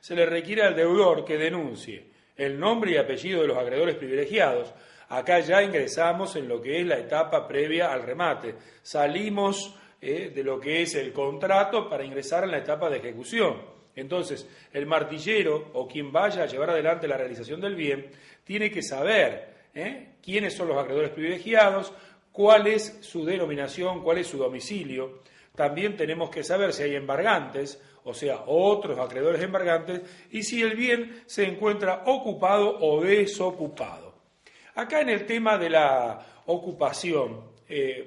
se le requiere al deudor que denuncie el nombre y apellido de los acreedores privilegiados. Acá ya ingresamos en lo que es la etapa previa al remate. Salimos de lo que es el contrato para ingresar en la etapa de ejecución. Entonces, el martillero o quien vaya a llevar adelante la realización del bien tiene que saber quiénes son los acreedores privilegiados, cuál es su denominación, cuál es su domicilio. También tenemos que saber si hay embargantes, o sea, otros acreedores embargantes, y si el bien se encuentra ocupado o desocupado. Acá en el tema de la ocupación,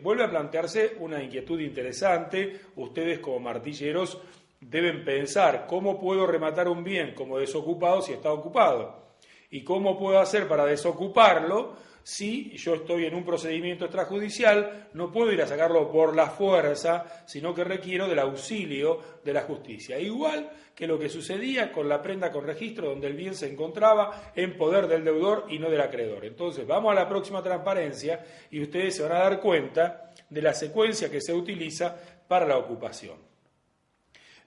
vuelve a plantearse una inquietud interesante. Ustedes como martilleros deben pensar cómo puedo rematar un bien como desocupado si está ocupado y cómo puedo hacer para desocuparlo si yo estoy en un procedimiento extrajudicial. No puedo ir a sacarlo por la fuerza, sino que requiero del auxilio de la justicia. Igual que lo que sucedía con la prenda con registro, donde el bien se encontraba en poder del deudor y no del acreedor. Entonces, vamos a la próxima transparencia y ustedes se van a dar cuenta de la secuencia que se utiliza para la ocupación.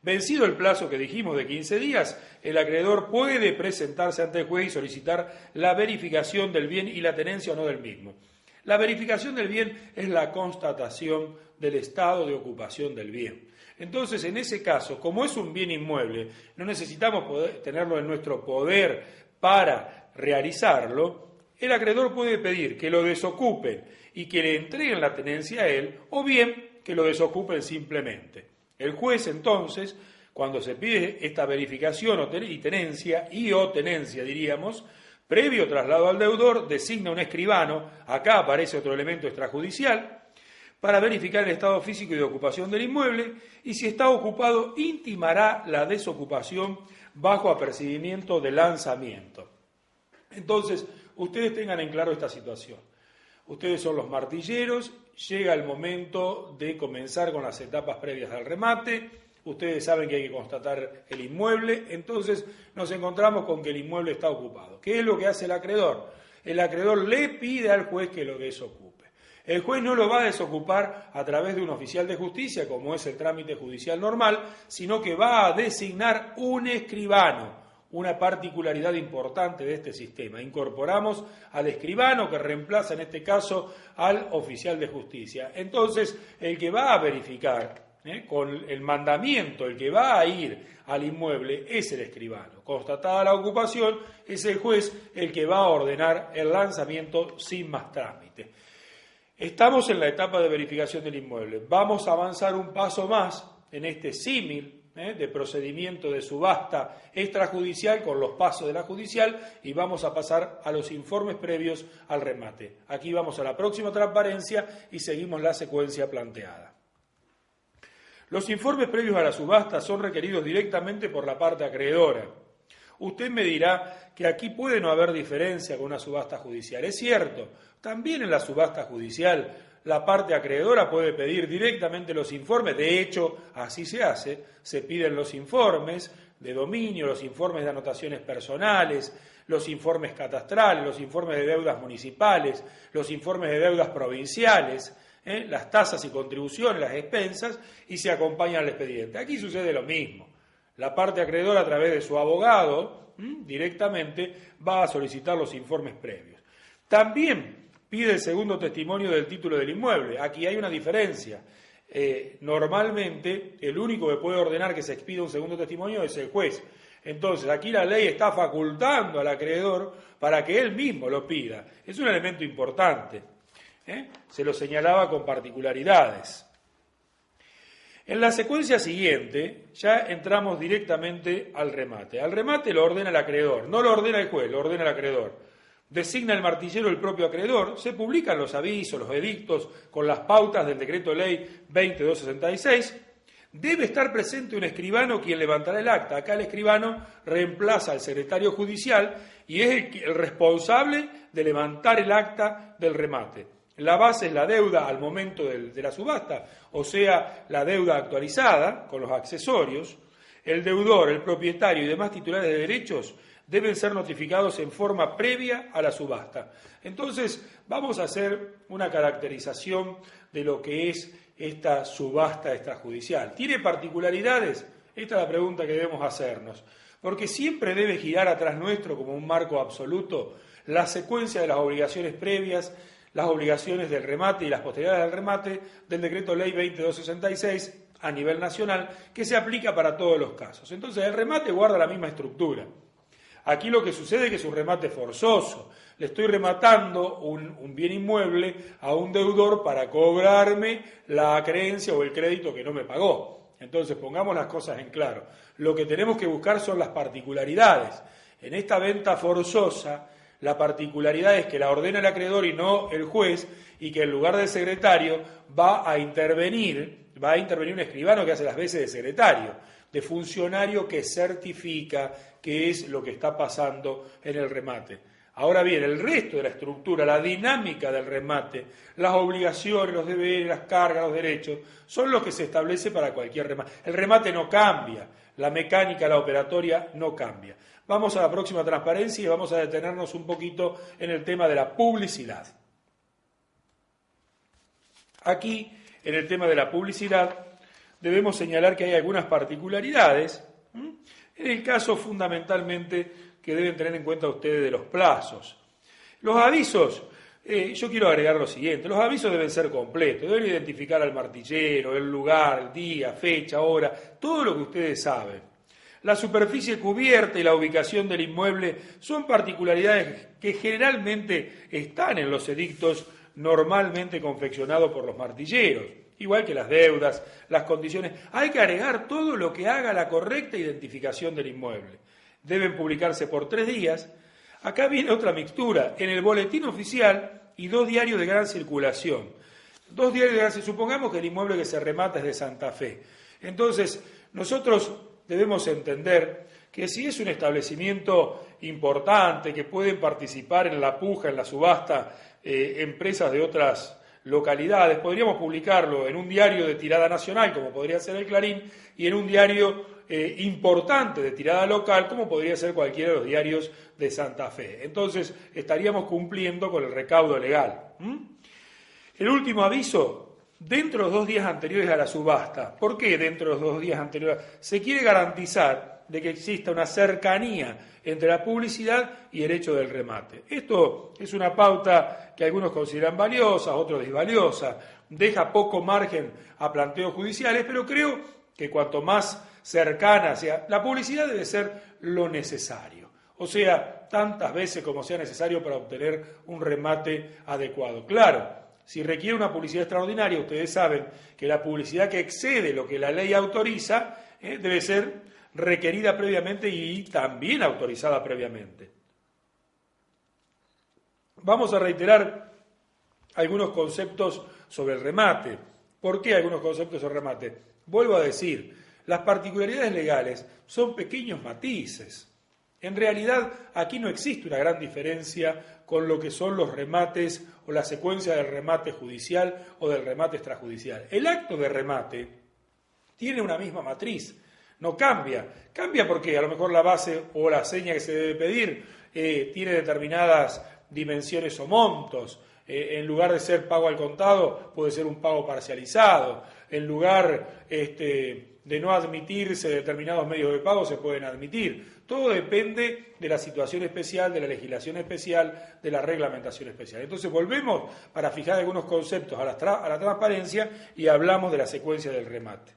Vencido el plazo que dijimos de 15 días, el acreedor puede presentarse ante el juez y solicitar la verificación del bien y la tenencia o no del mismo. La verificación del bien es la constatación del estado de ocupación del bien. Entonces, en ese caso, como es un bien inmueble, no necesitamos tenerlo en nuestro poder para realizarlo, el acreedor puede pedir que lo desocupen y que le entreguen la tenencia a él, o bien que lo desocupen simplemente. El juez, entonces, cuando se pide esta verificación y tenencia, diríamos, previo traslado al deudor, designa un escribano, acá aparece otro elemento extrajudicial, para verificar el estado físico y de ocupación del inmueble, y si está ocupado, intimará la desocupación bajo apercibimiento de lanzamiento. Entonces, ustedes tengan en claro esta situación. Ustedes son los martilleros, llega el momento de comenzar con las etapas previas al remate, ustedes saben que hay que constatar el inmueble, entonces nos encontramos con que el inmueble está ocupado. ¿Qué es lo que hace el acreedor? El acreedor le pide al juez que lo desocupe. El juez no lo va a desocupar a través de un oficial de justicia, como es el trámite judicial normal, sino que va a designar un escribano. Una particularidad importante de este sistema. Incorporamos al escribano que reemplaza en este caso al oficial de justicia. Entonces, el que va a verificar con el mandamiento, el que va a ir al inmueble es el escribano. Constatada la ocupación, es el juez el que va a ordenar el lanzamiento sin más trámite. Estamos en la etapa de verificación del inmueble. Vamos a avanzar un paso más en este símil de procedimiento de subasta extrajudicial con los pasos de la judicial y vamos a pasar a los informes previos al remate. Aquí vamos a la próxima transparencia y seguimos la secuencia planteada. Los informes previos a la subasta son requeridos directamente por la parte acreedora. Usted me dirá que aquí puede no haber diferencia con una subasta judicial. Es cierto, también en la subasta judicial la parte acreedora puede pedir directamente los informes, de hecho, así se hace, se piden los informes de dominio, los informes de anotaciones personales, los informes catastrales, los informes de deudas municipales, los informes de deudas provinciales, las tasas y contribuciones, las expensas, y se acompaña al expediente. Aquí sucede lo mismo. La parte acreedora, a través de su abogado, directamente va a solicitar los informes previos. También pide el segundo testimonio del título del inmueble. Aquí hay una diferencia. Normalmente, el único que puede ordenar que se expida un segundo testimonio es el juez. Entonces, aquí la ley está facultando al acreedor para que él mismo lo pida. Es un elemento importante. Se lo señalaba con particularidades. En la secuencia siguiente, ya entramos directamente al remate. Al remate lo ordena el acreedor, no lo ordena el juez, lo ordena el acreedor. Designa el martillero el propio acreedor, se publican los avisos, los edictos con las pautas del decreto de ley 20266. Debe estar presente un escribano quien levantará el acta. Acá el escribano reemplaza al secretario judicial y es el responsable de levantar el acta del remate. La base es la deuda al momento de la subasta, o sea, la deuda actualizada con los accesorios. El deudor, el propietario y demás titulares de derechos deben ser notificados en forma previa a la subasta. Entonces, vamos a hacer una caracterización de lo que es esta subasta extrajudicial. ¿Tiene particularidades? Esta es la pregunta que debemos hacernos. Porque siempre debe girar atrás nuestro como un marco absoluto la secuencia de las obligaciones previas, las obligaciones del remate y las posterioridades del remate del Decreto Ley 2266 a nivel nacional, que se aplica para todos los casos. Entonces, el remate guarda la misma estructura. Aquí lo que sucede es que es un remate forzoso. Le estoy rematando un bien inmueble a un deudor para cobrarme la creencia o el crédito que no me pagó. Entonces, pongamos las cosas en claro. Lo que tenemos que buscar son las particularidades. En esta venta forzosa, la particularidad es que la ordena el acreedor y no el juez, y que en lugar del secretario va a intervenir un escribano que hace las veces de secretario, de funcionario que certifica qué es lo que está pasando en el remate. Ahora bien, el resto de la estructura, la dinámica del remate, las obligaciones, los deberes, las cargas, los derechos, son los que se establece para cualquier remate. El remate no cambia, la mecánica, la operatoria no cambia. Vamos a la próxima transparencia y vamos a detenernos un poquito en el tema de la publicidad. Aquí, en el tema de la publicidad, debemos señalar que hay algunas particularidades, en el caso fundamentalmente que deben tener en cuenta ustedes de los plazos. Los avisos, yo quiero agregar lo siguiente, los avisos deben ser completos, deben identificar al martillero, el lugar, el día, fecha, hora, todo lo que ustedes saben. La superficie cubierta y la ubicación del inmueble son particularidades que generalmente están en los edictos normalmente confeccionados por los martilleros, igual que las deudas, las condiciones. Hay que agregar todo lo que haga la correcta identificación del inmueble. Deben publicarse por 3 días. Acá viene otra mixtura, en el boletín oficial y 2 diarios de gran circulación. 2 diarios de gran circulación, supongamos que el inmueble que se remata es de Santa Fe. Entonces, nosotros debemos entender que si es un establecimiento importante, que pueden participar en la puja, en la subasta, empresas de otras localidades, podríamos publicarlo en un diario de tirada nacional, como podría ser el Clarín, y en un diario importante de tirada local, como podría ser cualquiera de los diarios de Santa Fe. Entonces, estaríamos cumpliendo con el recaudo legal. El último aviso, dentro de los 2 días anteriores a la subasta. ¿Por qué dentro de los 2 días anteriores? Se quiere garantizar de que exista una cercanía entre la publicidad y el hecho del remate. Esto es una pauta que algunos consideran valiosa, otros desvaliosa, deja poco margen a planteos judiciales, pero creo que cuanto más cercana sea, la publicidad debe ser lo necesario. O sea, tantas veces como sea necesario para obtener un remate adecuado. Claro, si requiere una publicidad extraordinaria, ustedes saben que la publicidad que excede lo que la ley autoriza debe ser requerida previamente y también autorizada previamente. Vamos a reiterar algunos conceptos sobre el remate. ¿Por qué algunos conceptos sobre el remate? Vuelvo a decir, las particularidades legales son pequeños matices. En realidad, aquí no existe una gran diferencia con lo que son los remates o la secuencia del remate judicial o del remate extrajudicial. El acto de remate tiene una misma matriz, no cambia. Cambia porque a lo mejor la base o la seña que se debe pedir tiene determinadas dimensiones o montos. En lugar de ser pago al contado, puede ser un pago parcializado. En lugar de no admitirse determinados medios de pago, se pueden admitir. Todo depende de la situación especial, de la legislación especial, de la reglamentación especial. Entonces volvemos para fijar algunos conceptos a la transparencia y hablamos de la secuencia del remate.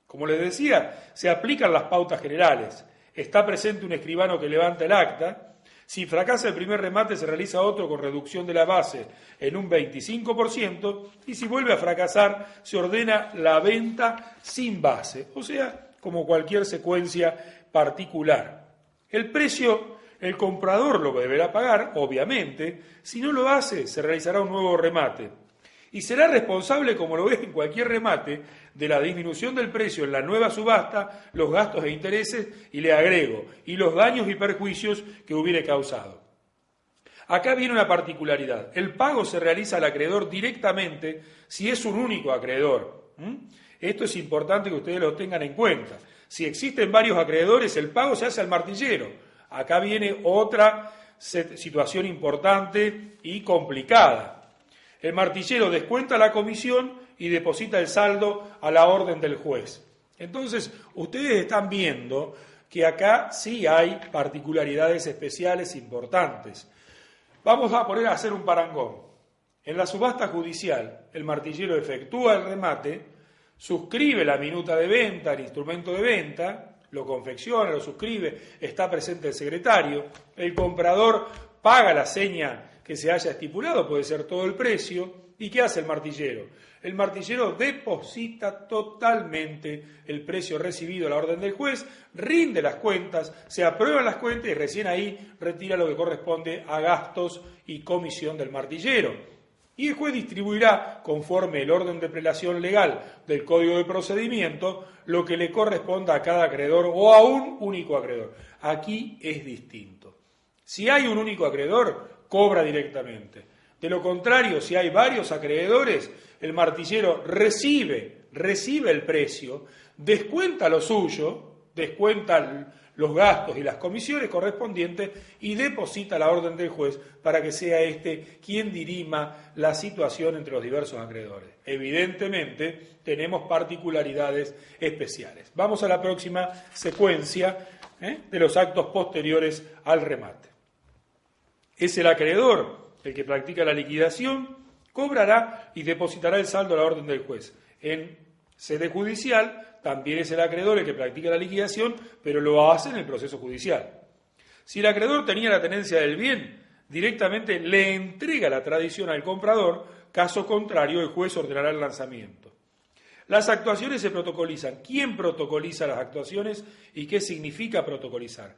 Como les decía, se aplican las pautas generales. Está presente un escribano que levanta el acta. Si fracasa el primer remate, se realiza otro con reducción de la base en un 25%, y si vuelve a fracasar, se ordena la venta sin base, o sea, como cualquier secuencia particular. El precio, el comprador lo deberá pagar, obviamente. Si no lo hace, se realizará un nuevo remate. Y será responsable, como lo es en cualquier remate, de la disminución del precio en la nueva subasta, los gastos e intereses, y le agrego, y los daños y perjuicios que hubiere causado. Acá viene una particularidad. El pago se realiza al acreedor directamente si es un único acreedor. Esto es importante que ustedes lo tengan en cuenta. Si existen varios acreedores, el pago se hace al martillero. Acá viene otra situación importante y complicada. El martillero descuenta la comisión y deposita el saldo a la orden del juez. Entonces, ustedes están viendo que acá sí hay particularidades especiales importantes. Vamos a poner a hacer un parangón. En la subasta judicial, el martillero efectúa el remate, suscribe la minuta de venta, el instrumento de venta, lo confecciona, lo suscribe, está presente el secretario, el comprador paga la seña que se haya estipulado, puede ser todo el precio. ¿Y qué hace el martillero? El martillero deposita totalmente el precio recibido a la orden del juez, rinde las cuentas, se aprueban las cuentas y recién ahí retira lo que corresponde a gastos y comisión del martillero. Y el juez distribuirá, conforme el orden de prelación legal del Código de Procedimiento, lo que le corresponda a cada acreedor o a un único acreedor. Aquí es distinto. Si hay un único acreedor, cobra directamente. De lo contrario, si hay varios acreedores, el martillero recibe el precio, descuenta lo suyo, descuenta los gastos y las comisiones correspondientes y deposita la orden del juez para que sea éste quien dirima la situación entre los diversos acreedores. Evidentemente, tenemos particularidades especiales. Vamos a la próxima secuencia de los actos posteriores al remate. Es el acreedor el que practica la liquidación, cobrará y depositará el saldo a la orden del juez. En sede judicial también es el acreedor el que practica la liquidación, pero lo hace en el proceso judicial. Si el acreedor tenía la tenencia del bien, directamente le entrega la tradición al comprador, caso contrario el juez ordenará el lanzamiento. Las actuaciones se protocolizan. ¿Quién protocoliza las actuaciones y qué significa protocolizar?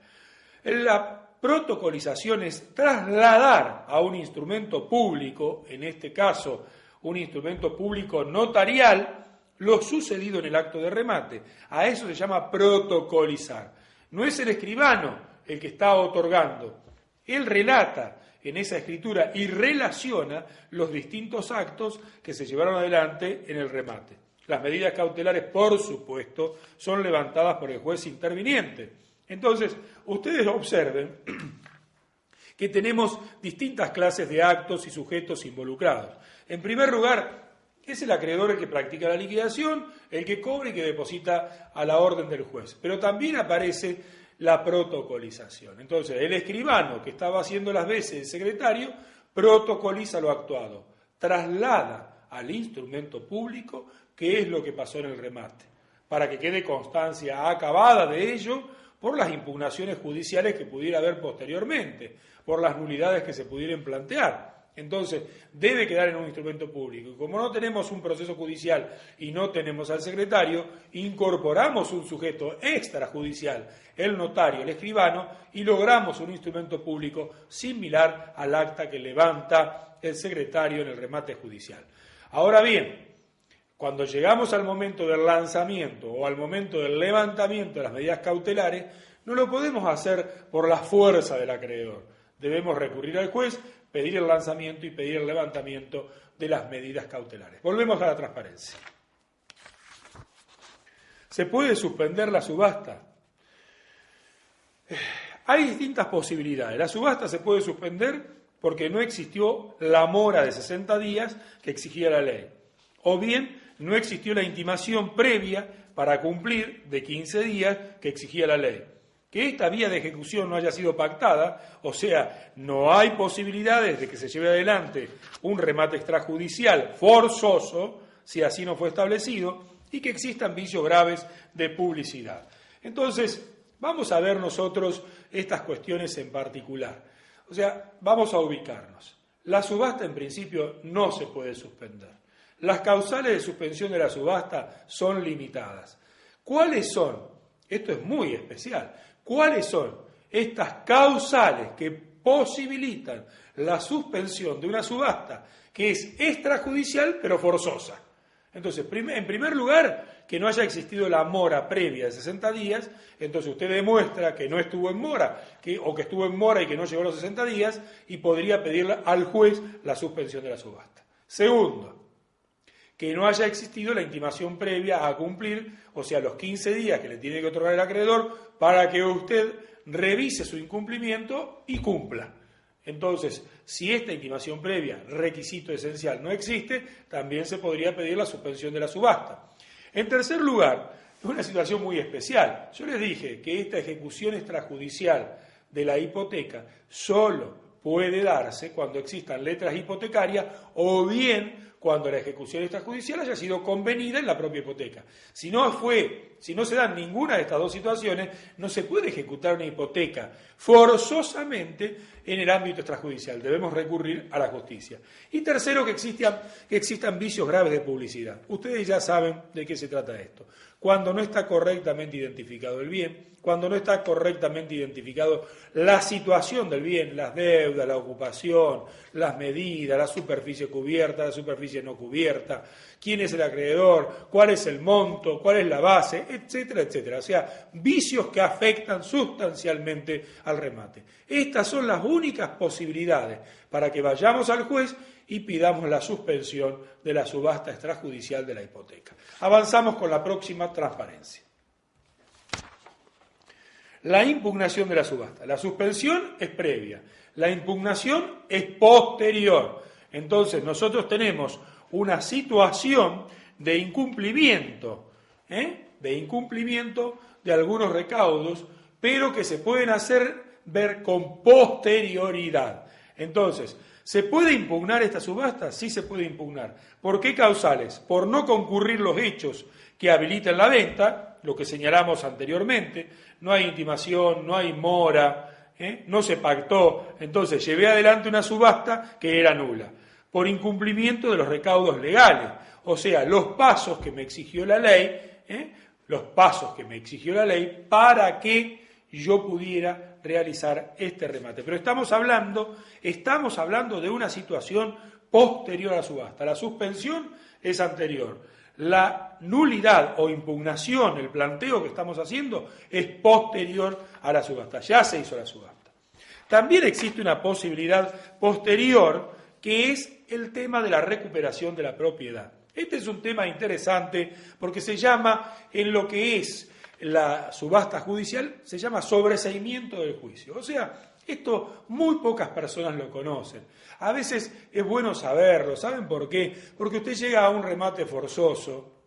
La protocolización es trasladar a un instrumento público, en este caso un instrumento público notarial, lo sucedido en el acto de remate. A eso se llama protocolizar. No es el escribano el que está otorgando. Él relata en esa escritura y relaciona los distintos actos que se llevaron adelante en el remate. Las medidas cautelares, por supuesto, son levantadas por el juez interviniente. Entonces, ustedes observen que tenemos distintas clases de actos y sujetos involucrados. En primer lugar, es el acreedor el que practica la liquidación, el que cobra y que deposita a la orden del juez. Pero también aparece la protocolización. Entonces, el escribano que estaba haciendo las veces del secretario protocoliza lo actuado, traslada al instrumento público qué es lo que pasó en el remate, para que quede constancia acabada de ello por las impugnaciones judiciales que pudiera haber posteriormente, por las nulidades que se pudieran plantear. Entonces, debe quedar en un instrumento público. Y como no tenemos un proceso judicial y no tenemos al secretario, incorporamos un sujeto extrajudicial, el notario, el escribano, y logramos un instrumento público similar al acta que levanta el secretario en el remate judicial. Ahora bien, cuando llegamos al momento del lanzamiento o al momento del levantamiento de las medidas cautelares, no lo podemos hacer por la fuerza del acreedor. Debemos recurrir al juez, pedir el lanzamiento y pedir el levantamiento de las medidas cautelares. Volvemos a la transparencia. ¿Se puede suspender la subasta? Hay distintas posibilidades. La subasta se puede suspender porque no existió la mora de 60 días que exigía la ley. O bien, no existió la intimación previa para cumplir de 15 días que exigía la ley. Que esta vía de ejecución no haya sido pactada, o sea, no hay posibilidades de que se lleve adelante un remate extrajudicial forzoso, si así no fue establecido, y que existan vicios graves de publicidad. Entonces, vamos a ver nosotros estas cuestiones en particular. O sea, vamos a ubicarnos. La subasta en principio no se puede suspender. Las causales de suspensión de la subasta son limitadas. ¿Cuáles son? Esto es muy especial. ¿Cuáles son estas causales que posibilitan la suspensión de una subasta que es extrajudicial pero forzosa? Entonces, en primer lugar, que no haya existido la mora previa de 60 días, entonces usted demuestra que no estuvo en mora, o que estuvo en mora y que no llegó a los 60 días, y podría pedirle al juez la suspensión de la subasta. Segundo, que no haya existido la intimación previa a cumplir, o sea, los 15 días que le tiene que otorgar el acreedor para que usted revise su incumplimiento y cumpla. Entonces, si esta intimación previa, requisito esencial, no existe, también se podría pedir la suspensión de la subasta. En tercer lugar, es una situación muy especial. Yo les dije que esta ejecución extrajudicial de la hipoteca solo puede darse cuando existan letras hipotecarias o bien cuando la ejecución extrajudicial haya sido convenida en la propia hipoteca. Si no se dan ninguna de estas dos situaciones, no se puede ejecutar una hipoteca forzosamente en el ámbito extrajudicial. Debemos recurrir a la justicia. Y tercero, que existan vicios graves de publicidad. Ustedes ya saben de qué se trata esto. Cuando no está correctamente identificado el bien, cuando no está correctamente identificado la situación del bien, las deudas, la ocupación, las medidas, la superficie cubierta, la superficie no cubierta, quién es el acreedor, cuál es el monto, cuál es la base, etcétera, etcétera. O sea, vicios que afectan sustancialmente al remate. Estas son las únicas posibilidades para que vayamos al juez y pidamos la suspensión de la subasta extrajudicial de la hipoteca. Avanzamos con la próxima, transparencia. La impugnación de la subasta. La suspensión es previa, la impugnación es posterior. Entonces nosotros tenemos una situación de incumplimiento de algunos recaudos, pero que se pueden hacer ver con posterioridad. Entonces, ¿se puede impugnar esta subasta? Sí se puede impugnar. ¿Por qué causales? Por no concurrir los hechos que habilitan la venta, lo que señalamos anteriormente, no hay intimación, no hay mora, no se pactó, entonces llevé adelante una subasta que era nula, por incumplimiento de los recaudos legales, o sea, los pasos que me exigió la ley, para que yo pudiera realizar este remate. Pero estamos hablando de una situación posterior a la subasta. La suspensión es anterior. La nulidad o impugnación, el planteo que estamos haciendo, es posterior a la subasta. Ya se hizo la subasta. También existe una posibilidad posterior, que es el tema de la recuperación de la propiedad. Este es un tema interesante porque se llama, en lo que es la subasta judicial, se llama sobreseimiento del juicio. O sea, esto muy pocas personas lo conocen. A veces es bueno saberlo. ¿Saben por qué? Porque usted llega a un remate forzoso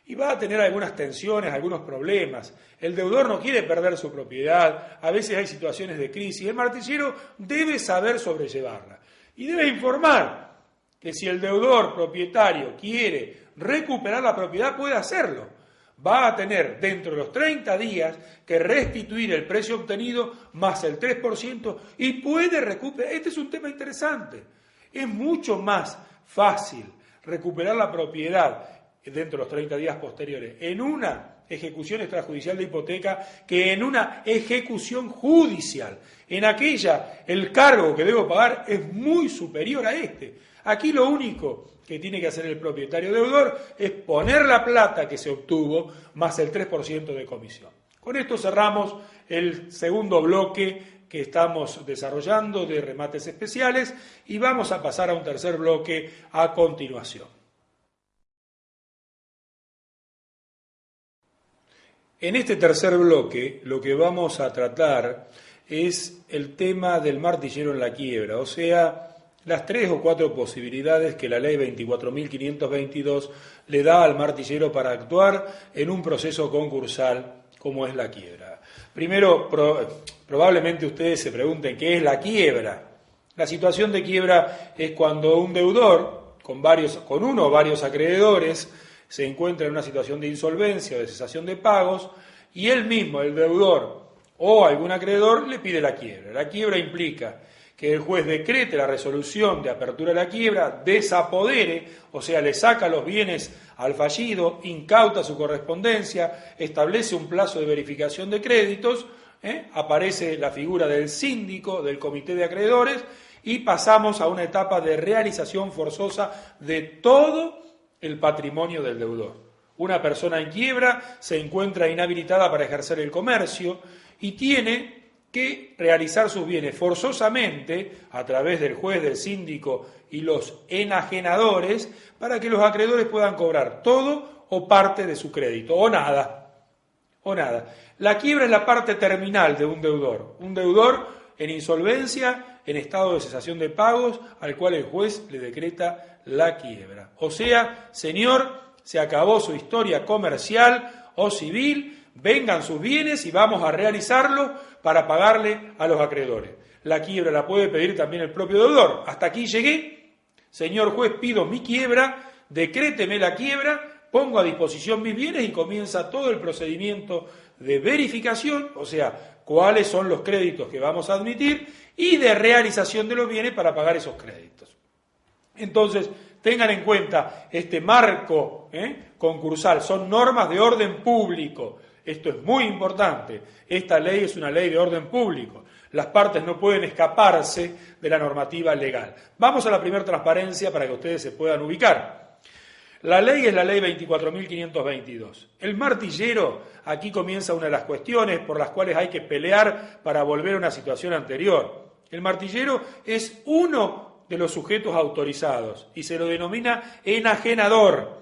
y va a tener algunas tensiones, algunos problemas. El deudor no quiere perder su propiedad, a veces hay situaciones de crisis. El martillero debe saber sobrellevarla y debe informar que si el deudor propietario quiere recuperar la propiedad, puede hacerlo. Va a tener dentro de los 30 días que restituir el precio obtenido más el 3% y puede recuperar. Este es un tema interesante. Es mucho más fácil recuperar la propiedad dentro de los 30 días posteriores en una ejecución extrajudicial de hipoteca que en una ejecución judicial. En aquella, el cargo que debo pagar es muy superior a este. Aquí lo único que tiene que hacer el propietario deudor es poner la plata que se obtuvo más el 3% de comisión. Con esto cerramos el segundo bloque que estamos desarrollando de remates especiales y vamos a pasar a un tercer bloque a continuación. En este tercer bloque lo que vamos a tratar es el tema del martillero en la quiebra, o sea, las 3 o 4 posibilidades que la ley 24.522 le da al martillero para actuar en un proceso concursal como es la quiebra. Primero, probablemente ustedes se pregunten qué es la quiebra. La situación de quiebra es cuando un deudor, con uno o varios acreedores, se encuentra en una situación de insolvencia o de cesación de pagos y él mismo, el deudor o algún acreedor, le pide la quiebra. La quiebra implica que el juez decrete la resolución de apertura de la quiebra, desapodere, o sea, le saca los bienes al fallido, incauta su correspondencia, establece un plazo de verificación de créditos, aparece la figura del síndico, del comité de acreedores, y pasamos a una etapa de realización forzosa de todo el patrimonio del deudor. Una persona en quiebra se encuentra inhabilitada para ejercer el comercio y tiene que realizar sus bienes forzosamente a través del juez, del síndico y los enajenadores para que los acreedores puedan cobrar todo o parte de su crédito, o nada. La quiebra es la parte terminal de un deudor en insolvencia, en estado de cesación de pagos, al cual el juez le decreta la quiebra. O sea, señor, se acabó su historia comercial o civil, vengan sus bienes y vamos a realizarlo para pagarle a los acreedores. La quiebra la puede pedir también el propio deudor. Hasta aquí llegué, señor juez, pido mi quiebra, decréteme la quiebra, pongo a disposición mis bienes y comienza todo el procedimiento de verificación, o sea, cuáles son los créditos que vamos a admitir y de realización de los bienes para pagar esos créditos. Entonces, tengan en cuenta este marco concursal, son normas de orden público. Esto es muy importante. Esta ley es una ley de orden público. Las partes no pueden escaparse de la normativa legal. Vamos a la primera transparencia para que ustedes se puedan ubicar. La ley es la ley 24.522. El martillero, aquí comienza una de las cuestiones por las cuales hay que pelear para volver a una situación anterior. El martillero es uno de los sujetos autorizados y se lo denomina enajenador,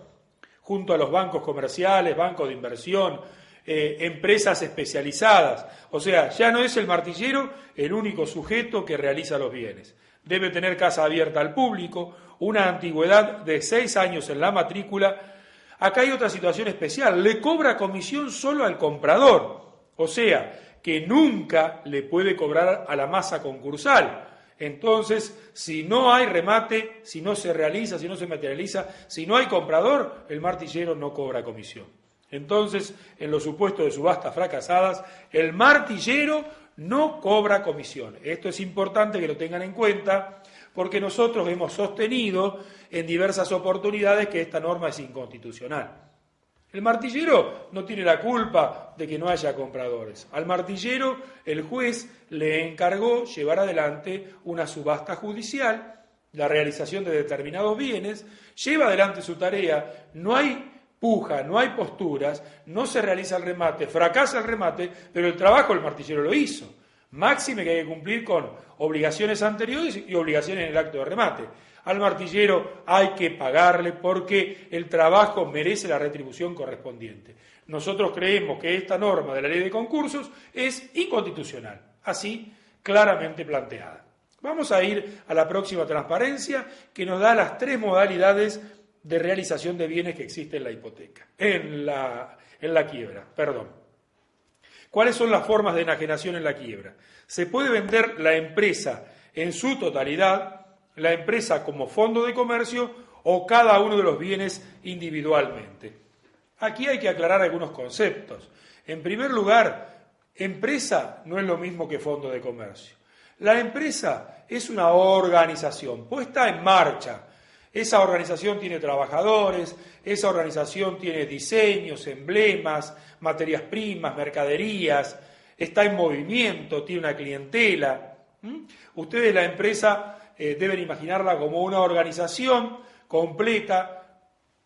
junto a los bancos comerciales, bancos de inversión, empresas especializadas. O sea, ya no es el martillero el único sujeto que realiza los bienes. Debe tener casa abierta al público, una antigüedad de 6 años en la matrícula. Acá hay otra situación especial, le cobra comisión solo al comprador, o sea, que nunca le puede cobrar a la masa concursal. Entonces, si no hay remate, si no se realiza, si no se materializa, si no hay comprador, el martillero no cobra comisión. Entonces, en los supuestos de subastas fracasadas, el martillero no cobra comisión. Esto es importante que lo tengan en cuenta, porque nosotros hemos sostenido en diversas oportunidades que esta norma es inconstitucional. El martillero no tiene la culpa de que no haya compradores. Al martillero el juez le encargó llevar adelante una subasta judicial, la realización de determinados bienes, lleva adelante su tarea, no hay puja, no hay posturas, no se realiza el remate, fracasa el remate, pero el trabajo el martillero lo hizo. Máxime que hay que cumplir con obligaciones anteriores y obligaciones en el acto de remate. Al martillero hay que pagarle porque el trabajo merece la retribución correspondiente. Nosotros creemos que esta norma de la ley de concursos es inconstitucional, así claramente planteada. Vamos a ir a la próxima transparencia que nos da las 3 modalidades de realización de bienes que existe en la hipoteca, en la quiebra, perdón. ¿Cuáles son las formas de enajenación en la quiebra? Se puede vender la empresa en su totalidad, la empresa como fondo de comercio o cada uno de los bienes individualmente. Aquí hay que aclarar algunos conceptos. En primer lugar, empresa no es lo mismo que fondo de comercio. La empresa es una organización puesta en marcha. Esa organización tiene trabajadores, esa organización tiene diseños, emblemas, materias primas, mercaderías, está en movimiento, tiene una clientela. Ustedes la empresa deben imaginarla como una organización completa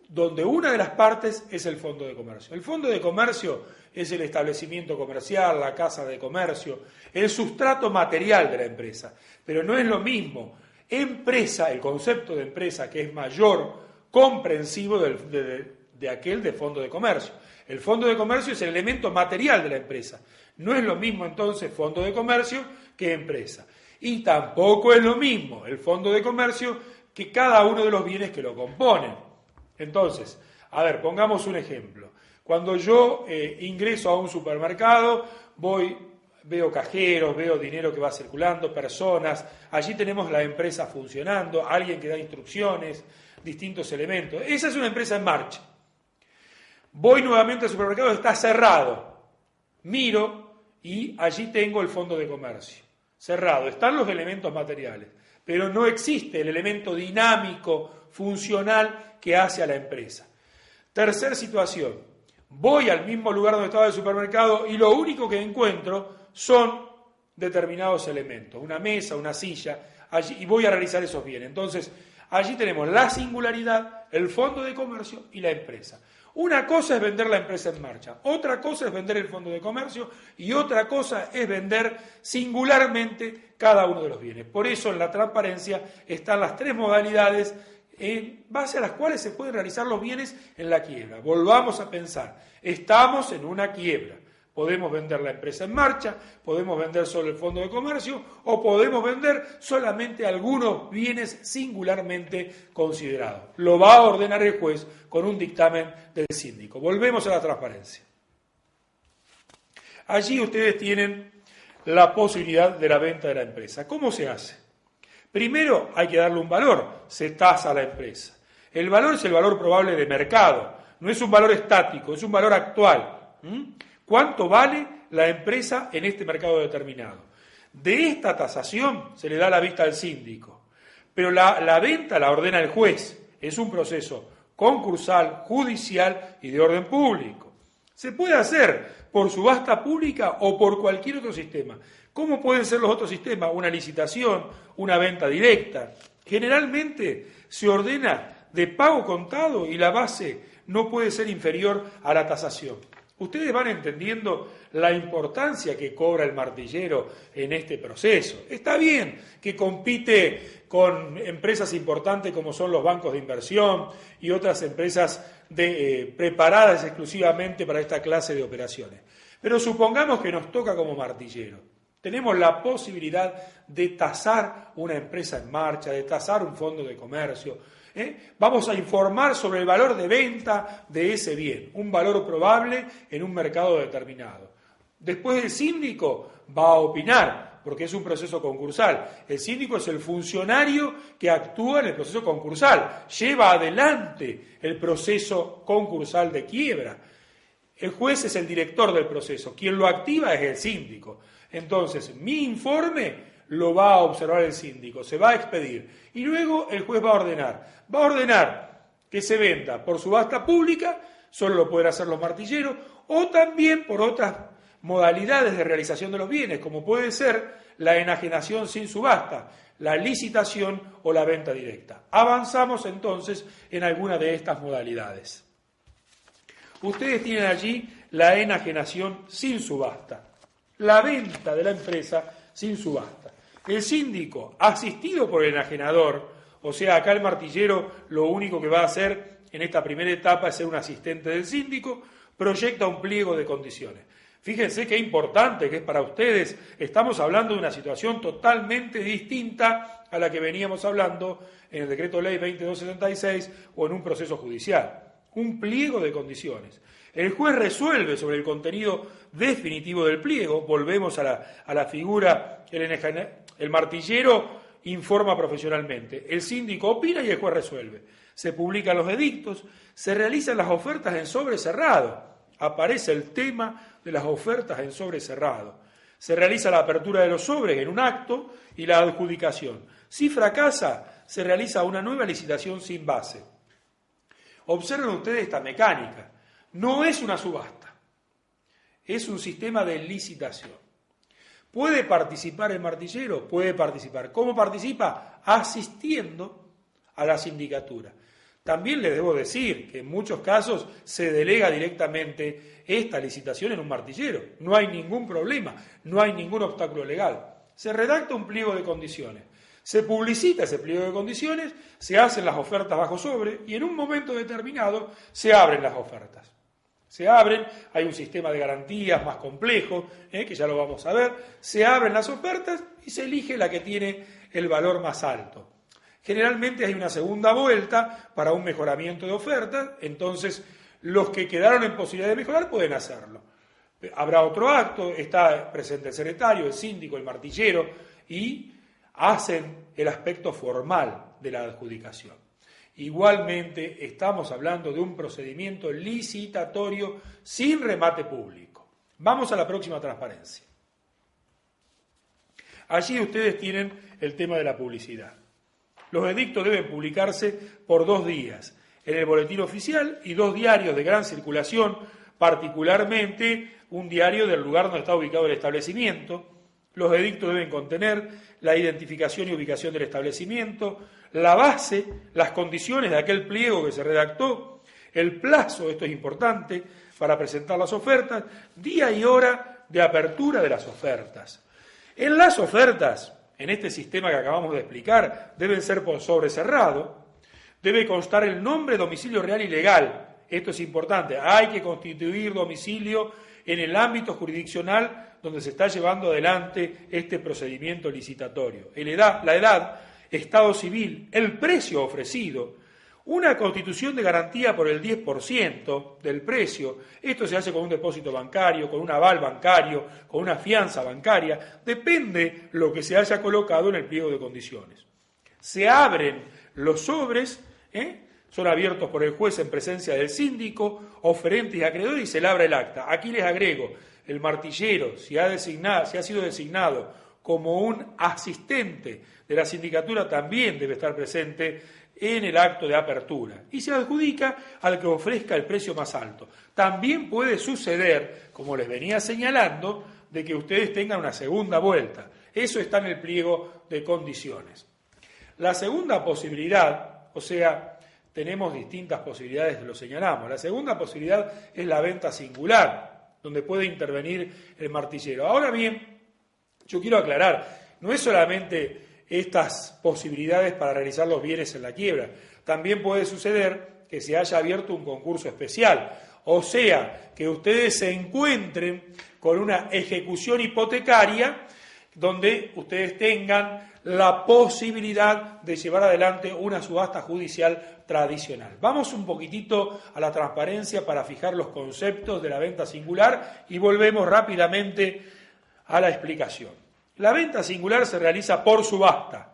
donde una de las partes es el fondo de comercio. El fondo de comercio es el establecimiento comercial, la casa de comercio, el sustrato material de la empresa, pero no es lo mismo. Empresa, el concepto de empresa que es mayor, comprensivo de aquel de fondo de comercio. El fondo de comercio es el elemento material de la empresa. No es lo mismo entonces fondo de comercio que empresa. Y tampoco es lo mismo el fondo de comercio que cada uno de los bienes que lo componen. Entonces, a ver, pongamos un ejemplo. Cuando yo ingreso a un supermercado, veo cajeros, veo dinero que va circulando, personas, allí tenemos la empresa funcionando, alguien que da instrucciones, distintos elementos. Esa es una empresa en marcha. Voy nuevamente al supermercado, está cerrado. Miro y allí tengo el fondo de comercio. Cerrado, están los elementos materiales, pero no existe el elemento dinámico, funcional que hace a la empresa. Tercera situación, voy al mismo lugar donde estaba el supermercado y lo único que encuentro son determinados elementos, una mesa, una silla, allí, y voy a realizar esos bienes. Entonces, allí tenemos la singularidad, el fondo de comercio y la empresa. Una cosa es vender la empresa en marcha, otra cosa es vender el fondo de comercio y otra cosa es vender singularmente cada uno de los bienes. Por eso en la transparencia están las 3 modalidades en base a las cuales se pueden realizar los bienes en la quiebra. Volvamos a pensar, estamos en una quiebra. Podemos vender la empresa en marcha, podemos vender solo el fondo de comercio o podemos vender solamente algunos bienes singularmente considerados. Lo va a ordenar el juez con un dictamen del síndico. Volvemos a la transparencia. Allí ustedes tienen la posibilidad de la venta de la empresa. ¿Cómo se hace? Primero hay que darle un valor, se tasa a la empresa. El valor es el valor probable de mercado, no es un valor estático, es un valor actual. ¿Cuánto vale la empresa en este mercado determinado? De esta tasación se le da la vista al síndico, pero la venta la ordena el juez, es un proceso concursal, judicial y de orden público. Se puede hacer por subasta pública o por cualquier otro sistema. ¿Cómo pueden ser los otros sistemas? Una licitación, una venta directa. Generalmente se ordena de pago contado y la base no puede ser inferior a la tasación. Ustedes van entendiendo la importancia que cobra el martillero en este proceso. Está bien que compite con empresas importantes como son los bancos de inversión y otras empresas preparadas exclusivamente para esta clase de operaciones. Pero supongamos que nos toca como martillero. Tenemos la posibilidad de tasar una empresa en marcha, de tasar un fondo de comercio. Vamos a informar sobre el valor de venta de ese bien, un valor probable en un mercado determinado. Después el síndico va a opinar, porque es un proceso concursal. El síndico es el funcionario que actúa en el proceso concursal, lleva adelante el proceso concursal de quiebra. El juez es el director del proceso, quien lo activa es el síndico. Entonces, mi informe lo va a observar el síndico, se va a expedir y luego el juez va a ordenar que se venda por subasta pública, solo lo pueden hacer los martilleros, o también por otras modalidades de realización de los bienes, como puede ser la enajenación sin subasta, la licitación o la venta directa. Avanzamos entonces en alguna de estas modalidades. Ustedes tienen allí la enajenación sin subasta, la venta de la empresa sin subasta. El síndico, asistido por el enajenador, o sea, acá el martillero lo único que va a hacer en esta primera etapa es ser un asistente del síndico, proyecta un pliego de condiciones. Fíjense qué importante que es para ustedes, estamos hablando de una situación totalmente distinta a la que veníamos hablando en el Decreto Ley 2276 o en un proceso judicial. Un pliego de condiciones. El juez resuelve sobre el contenido definitivo del pliego, volvemos a la figura, el martillero informa profesionalmente, el síndico opina y el juez resuelve. Se publican los edictos, se realizan las ofertas en sobre cerrado, aparece el tema de las ofertas en sobre cerrado. Se realiza la apertura de los sobres en un acto y la adjudicación. Si fracasa, se realiza una nueva licitación sin base. Observen ustedes esta mecánica. No es una subasta, es un sistema de licitación. ¿Puede participar el martillero? Puede participar. ¿Cómo participa? Asistiendo a la sindicatura. También les debo decir que en muchos casos se delega directamente esta licitación en un martillero. No hay ningún problema, no hay ningún obstáculo legal. Se redacta un pliego de condiciones. Se publicita ese pliego de condiciones, se hacen las ofertas bajo sobre y en un momento determinado se abren las ofertas. Se abren, hay un sistema de garantías más complejo, que ya lo vamos a ver, se abren las ofertas y se elige la que tiene el valor más alto. Generalmente hay una segunda vuelta para un mejoramiento de ofertas, entonces los que quedaron en posibilidad de mejorar pueden hacerlo. Habrá otro acto, está presente el secretario, el síndico, el martillero y hacen el aspecto formal de la adjudicación. Igualmente estamos hablando de un procedimiento licitatorio sin remate público. Vamos a la próxima transparencia. Allí ustedes tienen el tema de la publicidad. Los edictos deben publicarse por 2 días en el boletín oficial y 2 diarios de gran circulación, particularmente un diario del lugar donde está ubicado el establecimiento. Los edictos deben contener la identificación y ubicación del establecimiento, la base, las condiciones de aquel pliego que se redactó, el plazo, esto es importante, para presentar las ofertas, día y hora de apertura de las ofertas. En las ofertas, en este sistema que acabamos de explicar, deben ser por sobre cerrado, debe constar el nombre, domicilio real y legal. Esto es importante, hay que constituir domicilio en el ámbito jurisdiccional donde se está llevando adelante este procedimiento licitatorio. La edad, estado civil, el precio ofrecido, Una constitución de garantía por el 10% del precio, esto se hace con un depósito bancario, con un aval bancario, con una fianza bancaria, depende lo que se haya colocado en el pliego de condiciones. Se abren los sobres, son abiertos por el juez en presencia del síndico, oferentes y acreedores, y se labra el acta. Aquí les agrego, el martillero, si ha sido designado como un asistente de la sindicatura, también debe estar presente en el acto de apertura y se adjudica al que ofrezca el precio más alto. También puede suceder, como les venía señalando, de que ustedes tengan una segunda vuelta. Eso está en el pliego de condiciones. La segunda posibilidad, o sea, tenemos distintas posibilidades, lo señalamos. La segunda posibilidad es la venta singular, donde puede intervenir el martillero. Ahora bien, yo quiero aclarar, no es solamente estas posibilidades para realizar los bienes en la quiebra. También puede suceder que se haya abierto un concurso especial, o sea, que ustedes se encuentren con una ejecución hipotecaria donde ustedes tengan la posibilidad de llevar adelante una subasta judicial tradicional. Vamos un poquitito a la transparencia para fijar los conceptos de la venta singular y volvemos rápidamente a la explicación. La venta singular se realiza por subasta.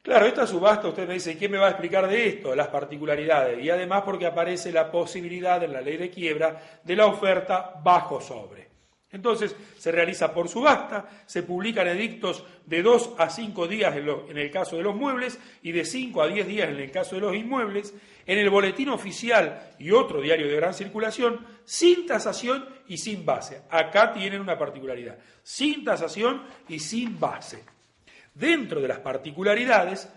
Claro, esta subasta, usted me dice, ¿qué me va a explicar de esto? Las particularidades. Y además porque aparece la posibilidad en la ley de quiebra de la oferta bajo sobre. Entonces, se realiza por subasta, se publican edictos de 2 a 5 días en el caso de los muebles y de 5 a 10 días en el caso de los inmuebles, en el boletín oficial y otro diario de gran circulación, sin tasación y sin base. Acá tienen una particularidad, sin tasación y sin base. Dentro de las particularidades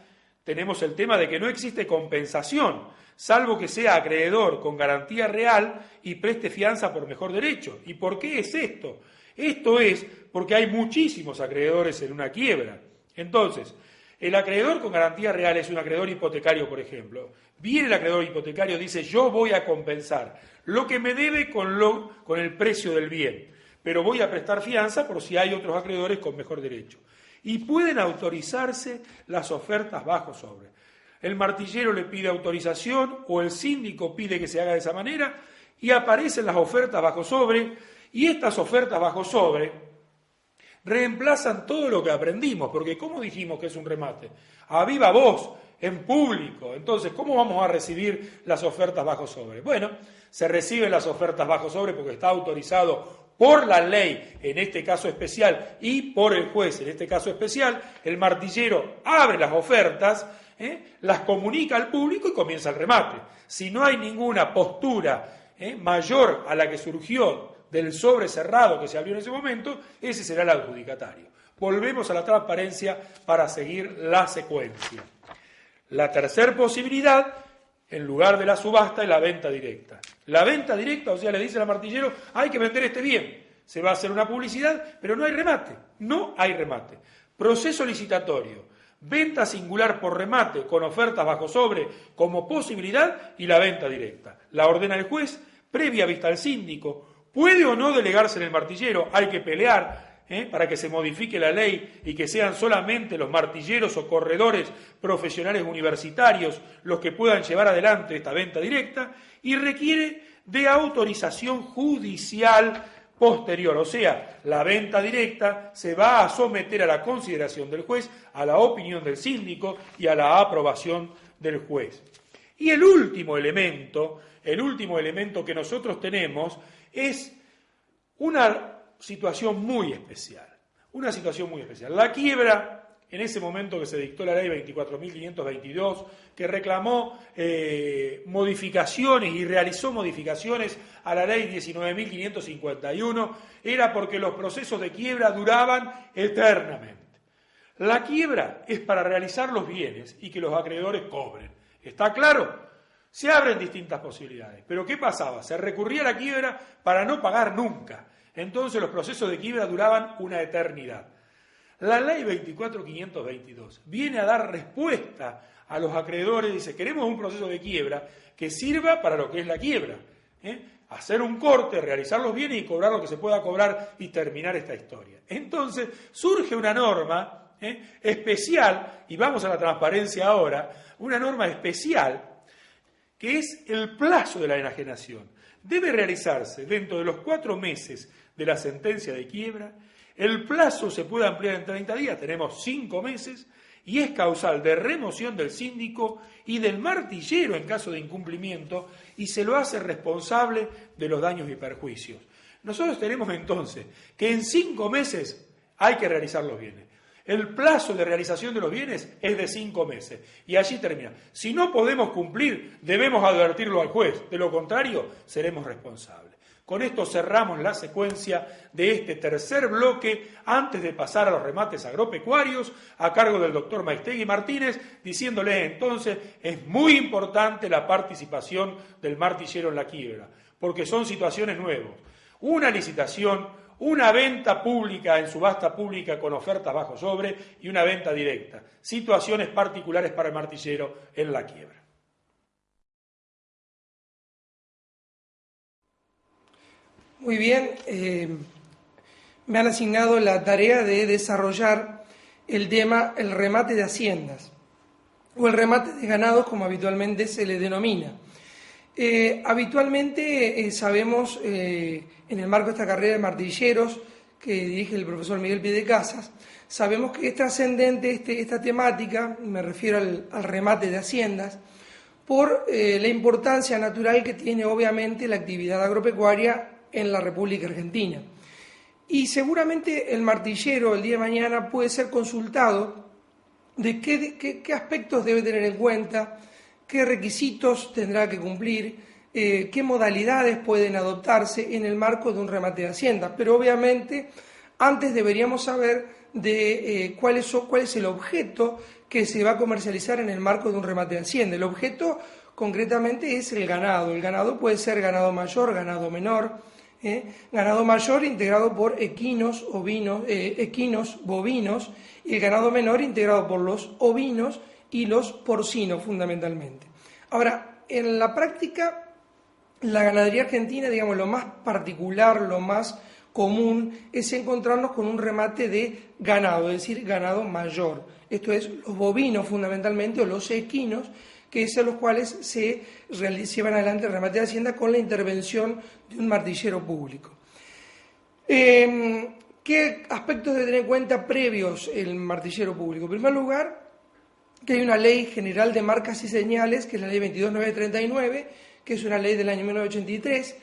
tenemos el tema de que no existe compensación, salvo que sea acreedor con garantía real y preste fianza por mejor derecho. ¿Y por qué es esto? Esto es porque hay muchísimos acreedores en una quiebra. Entonces, el acreedor con garantía real es un acreedor hipotecario, por ejemplo. Viene el acreedor hipotecario, dice, yo voy a compensar lo que me debe con el precio del bien, pero voy a prestar fianza por si hay otros acreedores con mejor derecho. Y pueden autorizarse las ofertas bajo sobre. El martillero le pide autorización o el síndico pide que se haga de esa manera y aparecen las ofertas bajo sobre y estas ofertas bajo sobre reemplazan todo lo que aprendimos, porque ¿cómo dijimos que es un remate? A viva voz, en público. Entonces, ¿cómo vamos a recibir las ofertas bajo sobre? Bueno, se reciben las ofertas bajo sobre porque está autorizado por la ley, en este caso especial, y por el juez, en este caso especial. El martillero abre las ofertas, las comunica al público y comienza el remate. Si no hay ninguna postura mayor a la que surgió del sobre cerrado que se abrió en ese momento, ese será el adjudicatario. Volvemos a la transparencia para seguir la secuencia. La tercera posibilidad, en lugar de la subasta, es la venta directa. La venta directa, o sea, le dice al martillero, hay que vender este bien. Se va a hacer una publicidad, pero no hay remate. No hay remate. Proceso licitatorio. Venta singular por remate, con ofertas bajo sobre como posibilidad y la venta directa. La ordena el juez, previa vista al síndico. ¿Puede o no delegarse en el martillero? Hay que pelear para que se modifique la ley y que sean solamente los martilleros o corredores profesionales universitarios los que puedan llevar adelante esta venta directa, y requiere de autorización judicial posterior. O sea, la venta directa se va a someter a la consideración del juez, a la opinión del síndico y a la aprobación del juez. Y el último elemento que nosotros tenemos es una situación muy especial. La quiebra, en ese momento que se dictó la ley 24.522, que reclamó modificaciones y realizó modificaciones a la ley 19.551, era porque los procesos de quiebra duraban eternamente. La quiebra es para realizar los bienes y que los acreedores cobren. ¿Está claro? Se abren distintas posibilidades. Pero ¿qué pasaba? Se recurría a la quiebra para no pagar nunca. Entonces los procesos de quiebra duraban una eternidad. La ley 24.522 viene a dar respuesta a los acreedores, dice, queremos un proceso de quiebra que sirva para lo que es la quiebra. Hacer un corte, realizar los bienes y cobrar lo que se pueda cobrar y terminar esta historia. Entonces surge una norma especial, y vamos a la transparencia ahora, una norma especial que es el plazo de la enajenación. Debe realizarse dentro de los 4 meses de la sentencia de quiebra. El plazo se puede ampliar en 30 días, tenemos 5 meses, y es causal de remoción del síndico y del martillero en caso de incumplimiento, y se lo hace responsable de los daños y perjuicios. Nosotros tenemos entonces que en 5 meses hay que realizar los bienes. El plazo de realización de los bienes es de 5 meses, y allí termina. Si no podemos cumplir, debemos advertirlo al juez, de lo contrario, seremos responsables. Con esto cerramos la secuencia de este tercer bloque, antes de pasar a los remates agropecuarios, a cargo del doctor Maistegui Martínez, diciéndoles entonces, es muy importante la participación del martillero en la quiebra, porque son situaciones nuevas. Una licitación, una venta pública en subasta pública con ofertas bajo sobre y una venta directa. Situaciones particulares para el martillero en la quiebra. Muy bien, me han asignado la tarea de desarrollar el tema, el remate de haciendas, o el remate de ganados, como habitualmente se le denomina. Habitualmente sabemos, en el marco de esta carrera de martilleros que dirige el profesor Miguel Piedecasas, sabemos que es trascendente esta temática, me refiero al remate de haciendas, por la importancia natural que tiene obviamente la actividad agropecuaria en la República Argentina. Y seguramente el martillero el día de mañana puede ser consultado de qué aspectos debe tener en cuenta, qué requisitos tendrá que cumplir, qué modalidades pueden adoptarse en el marco de un remate de hacienda. Pero obviamente antes deberíamos saber de cuál es el objeto que se va a comercializar en el marco de un remate de hacienda. El objeto concretamente es el ganado. El ganado puede ser ganado mayor, ganado menor. Ganado mayor integrado por equinos, bovinos, y el ganado menor integrado por los ovinos y los porcinos fundamentalmente. Ahora, en la práctica, la ganadería argentina, digamos, lo más particular, lo más común es encontrarnos con un remate de ganado, es decir, ganado mayor. Esto es, los bovinos fundamentalmente, o los equinos, que es a los cuales se llevan adelante el remate de hacienda con la intervención de un martillero público. ¿Qué aspectos debe tener en cuenta previos el martillero público? En primer lugar, que hay una ley general de marcas y señales, que es la ley 22.939, que es una ley del año 1983,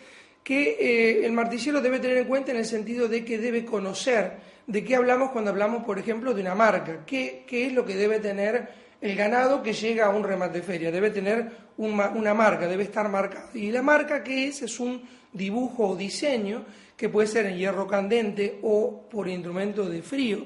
que el martillero debe tener en cuenta en el sentido de que debe conocer de qué hablamos cuando hablamos, por ejemplo, de una marca, qué es lo que debe tener el ganado que llega a un remate de feria. Debe tener una marca, debe estar marcado. Y la marca que es un dibujo o diseño, que puede ser en hierro candente o por instrumento de frío,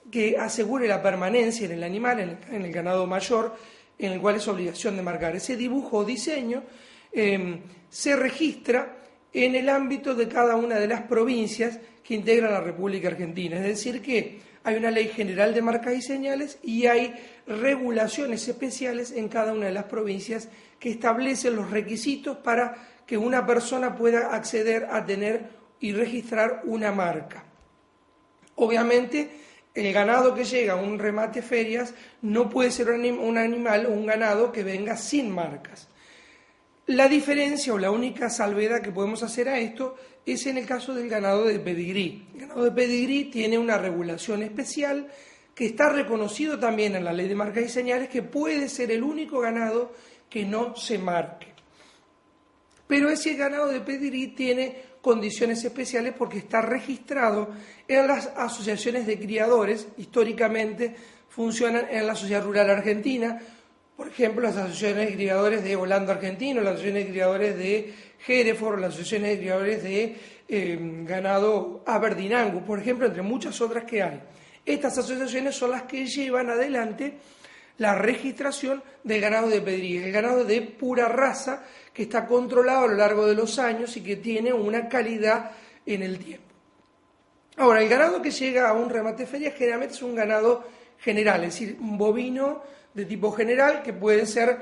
que asegure la permanencia en el animal, en el ganado mayor, en el cual es obligación de marcar. Ese dibujo o diseño se registra en el ámbito de cada una de las provincias que integran la República Argentina. Es decir, que hay una ley general de marcas y señales y hay regulaciones especiales en cada una de las provincias que establecen los requisitos para que una persona pueda acceder a tener y registrar una marca. Obviamente, el ganado que llega a un remate ferias no puede ser un animal o un ganado que venga sin marcas. La diferencia o la única salvedad que podemos hacer a esto es en el caso del ganado de pedigrí. El ganado de pedigrí tiene una regulación especial que está reconocido también en la ley de marcas y señales, que puede ser el único ganado que no se marque. Pero ese ganado de pedigrí tiene condiciones especiales porque está registrado en las asociaciones de criadores. Históricamente funcionan en la Sociedad Rural Argentina, por ejemplo, las asociaciones de criadores de Holanda Argentino, las asociaciones de criadores de Hereford, las asociaciones de criadores de ganado Aberdeen Angus, por ejemplo, entre muchas otras que hay. Estas asociaciones son las que llevan adelante la registración del ganado de pedigrí, el ganado de pura raza que está controlado a lo largo de los años y que tiene una calidad en el tiempo. Ahora, el ganado que llega a un remate de feria generalmente es un ganado general, es decir, un bovino de tipo general, que pueden ser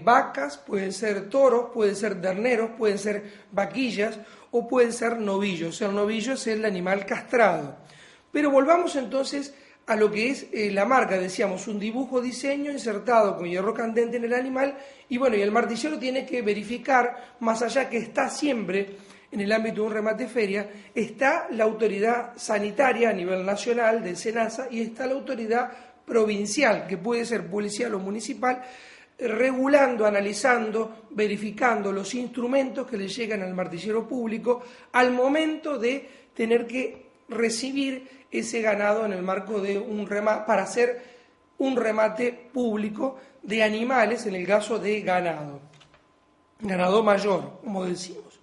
vacas, pueden ser toros, pueden ser terneros, pueden ser vaquillas o pueden ser novillos. El novillo es el animal castrado. Pero volvamos entonces a lo que es la marca, decíamos, un dibujo diseño insertado con hierro candente en el animal, y bueno, y el martillero tiene que verificar, más allá que está siempre en el ámbito de un remate feria, está la autoridad sanitaria a nivel nacional del SENASA y está la autoridad provincial, que puede ser policial o municipal, regulando, analizando, verificando los instrumentos que le llegan al martillero público al momento de tener que recibir ese ganado en el marco de un remate, para hacer un remate público de animales, en el caso de ganado mayor, como decimos.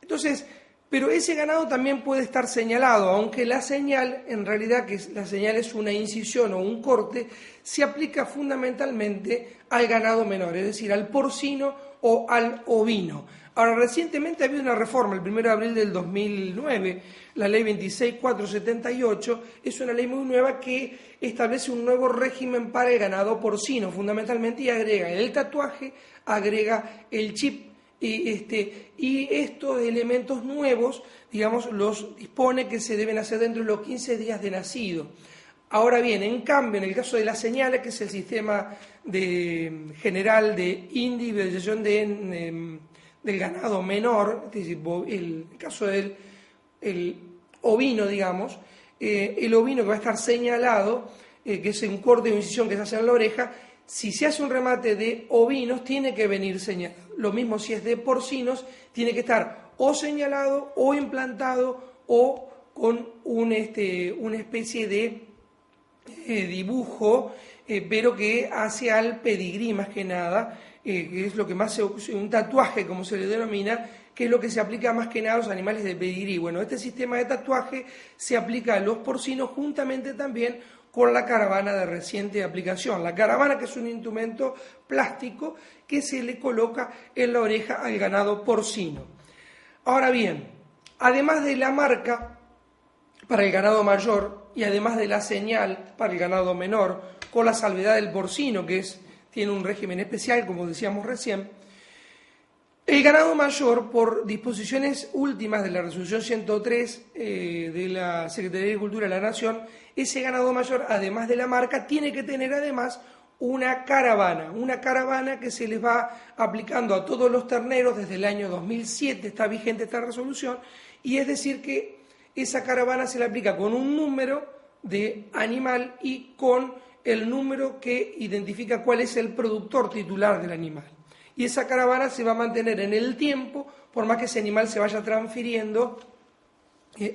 Entonces, pero ese ganado también puede estar señalado, aunque la señal, en realidad que la señal es una incisión o un corte, se aplica fundamentalmente al ganado menor, es decir, al porcino o al ovino. Ahora, recientemente ha habido una reforma, el 1 de abril del 2009, la ley 26478, es una ley muy nueva que establece un nuevo régimen para el ganado porcino, fundamentalmente, y agrega el tatuaje, agrega el chip, y estos elementos nuevos, digamos, los dispone que se deben hacer dentro de los 15 días de nacido. Ahora bien, en cambio, en el caso de las señales, que es el sistema general de individualización del ganado menor, es decir, el caso del ovino, digamos, el ovino que va a estar señalado, que es un corte o incisión que se hace en la oreja, si se hace un remate de ovinos, tiene que venir señalado. Lo mismo si es de porcinos, tiene que estar o señalado o implantado o con una especie de dibujo, pero que hace al pedigrí más que nada, que es lo que más un tatuaje, como se le denomina, que es lo que se aplica más que nada a los animales de pedigrí. Bueno, este sistema de tatuaje se aplica a los porcinos juntamente también con la caravana de reciente aplicación. La caravana, que es un instrumento plástico que se le coloca en la oreja al ganado porcino. Ahora bien, además de la marca para el ganado mayor y además de la señal para el ganado menor, con la salvedad del porcino, que tiene un régimen especial, como decíamos recién, el ganado mayor, por disposiciones últimas de la resolución 103 de la Secretaría de Agricultura de la Nación, ese ganado mayor, además de la marca, tiene que tener además una caravana que se les va aplicando a todos los terneros desde el año 2007, está vigente esta resolución, y es decir que esa caravana se le aplica con un número de animal y con el número que identifica cuál es el productor titular del animal. Y esa caravana se va a mantener en el tiempo, por más que ese animal se vaya transfiriendo